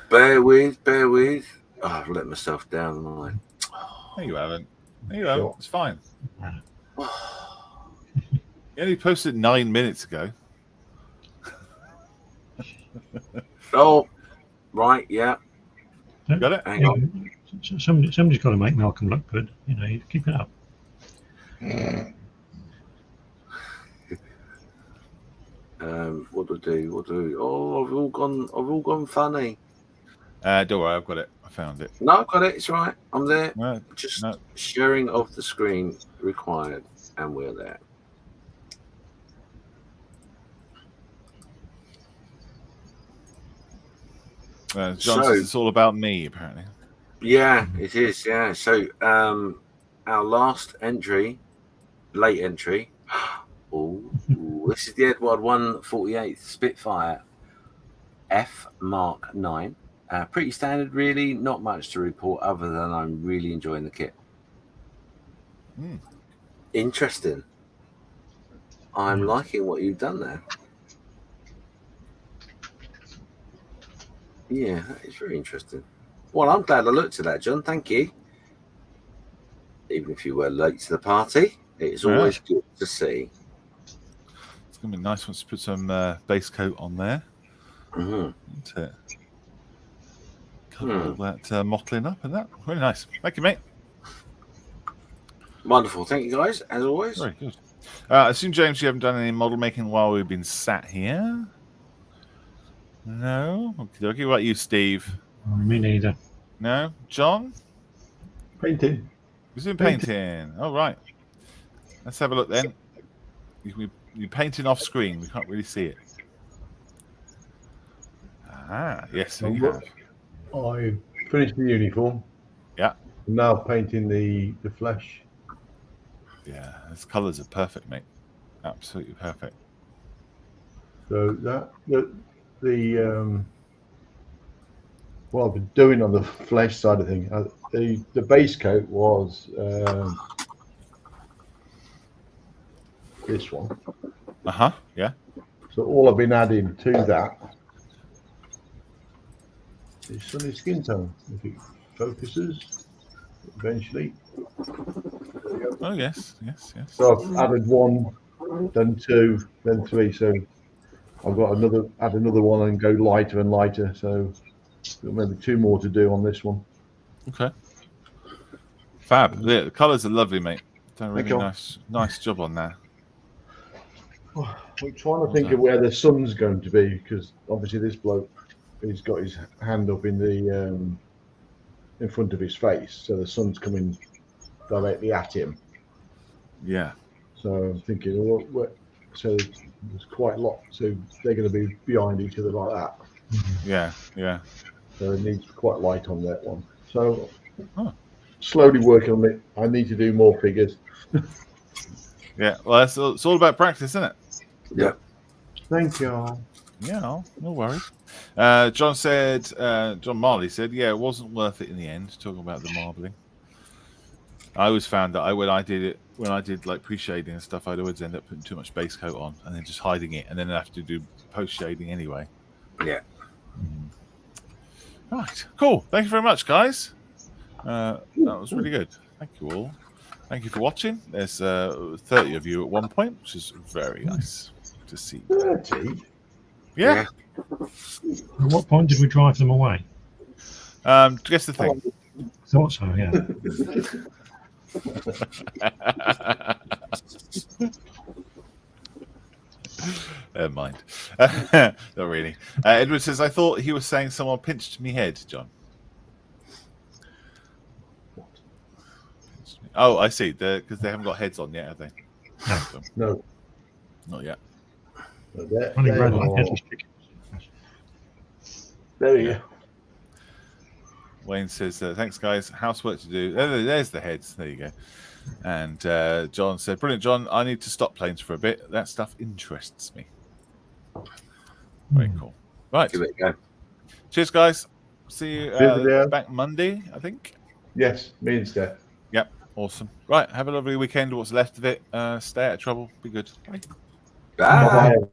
Bear with. Oh, I've let myself down. No, you haven't. No, you haven't. It's fine. You only posted 9 minutes ago. Oh, right. Yeah. Got it? Hang on. Somebody's got to make Malcolm look good. You know, you keep it up. What do I do? Oh, I've all gone funny. Don't worry, I've got it. I found it. No, I've got it. It's right. I'm there. No, Just no. sharing of the screen required, and we're there. John So- says it's all about me, apparently. Yeah, it is. Yeah. So, our last entry, late entry. Oh, this is the Edward 148th Spitfire F Mark 9. Pretty standard, really. Not much to report other than I'm really enjoying the kit. Interesting. I'm liking what you've done there. Yeah, that is very interesting. Well, I'm glad I looked at that, John. Thank you. Even if you were late to the party, it's always good to see. It's going to be nice once you put some base coat on there. Mm-hmm. Isn't it? Cover all that mottling up and that. Really nice. Thank you, mate. Wonderful. Thank you, guys, as always. Very good. I assume, James, you haven't done any model making while we've been sat here? No? Okay. What about you, Steve? Me neither. No? John? Painting. He's doing painting. All right. Let's have a look then. You're painting off screen. We can't really see it. Ah, yes, so you have. I finished the uniform. Yeah. I'm now painting the flesh. Yeah, his colours are perfect, mate. Absolutely perfect. So what I've been doing on the flesh side of things, the base coat was this one. Yeah. So all I've been adding to that is sunny skin tone. If it focuses, eventually. Oh yes. So I've added one, then two, then three. So I've got add another one and go lighter and lighter. So maybe two more to do on this one. Okay. Fab. Yeah, the colours are lovely, mate. Done a really Thank nice job on that. I'm trying to think of where the sun's going to be, because obviously this bloke, he's got his hand up in the in front of his face, so the sun's coming directly at him. Yeah. So I'm thinking, so there's quite a lot. So they're going to be behind each other like that. Yeah. Yeah. So it needs quite light on that one. So Huh. slowly working on it. I need to do more figures. Yeah. Well, it's all about practice, isn't it? Yeah. Thank you. Yeah, no worries. John Marley said, yeah, it wasn't worth it in the end, talking about the marbling. I always found that when I did like pre-shading and stuff, I'd always end up putting too much base coat on and then just hiding it, and then I have to do post-shading anyway. Yeah. Right, cool. Thank you very much, guys. That was really good. Thank you all. Thank you for watching. There's 30 of you at one point, which is very nice to see. 30? Yeah. At what point did we drive them away? Guess the thing. Thought so, yeah. Never mind. Not really. Edward says, I thought he was saying someone pinched me head, John. Oh, I see. Because they haven't got heads on yet, have they? No. Not yet. Only red like headless chickens. There you go. Wayne says, thanks, guys. Housework to do. There's the heads. There you go. And John said, brilliant, John. I need to stop planes for a bit. That stuff interests me. Very cool. Right. Give it a go. Cheers, guys. See you back Monday, I think. Yes, me and Steph. Yep. Awesome. Right. Have a lovely weekend. What's left of it. Stay out of trouble. Be good. Bye. Bye. Bye-bye.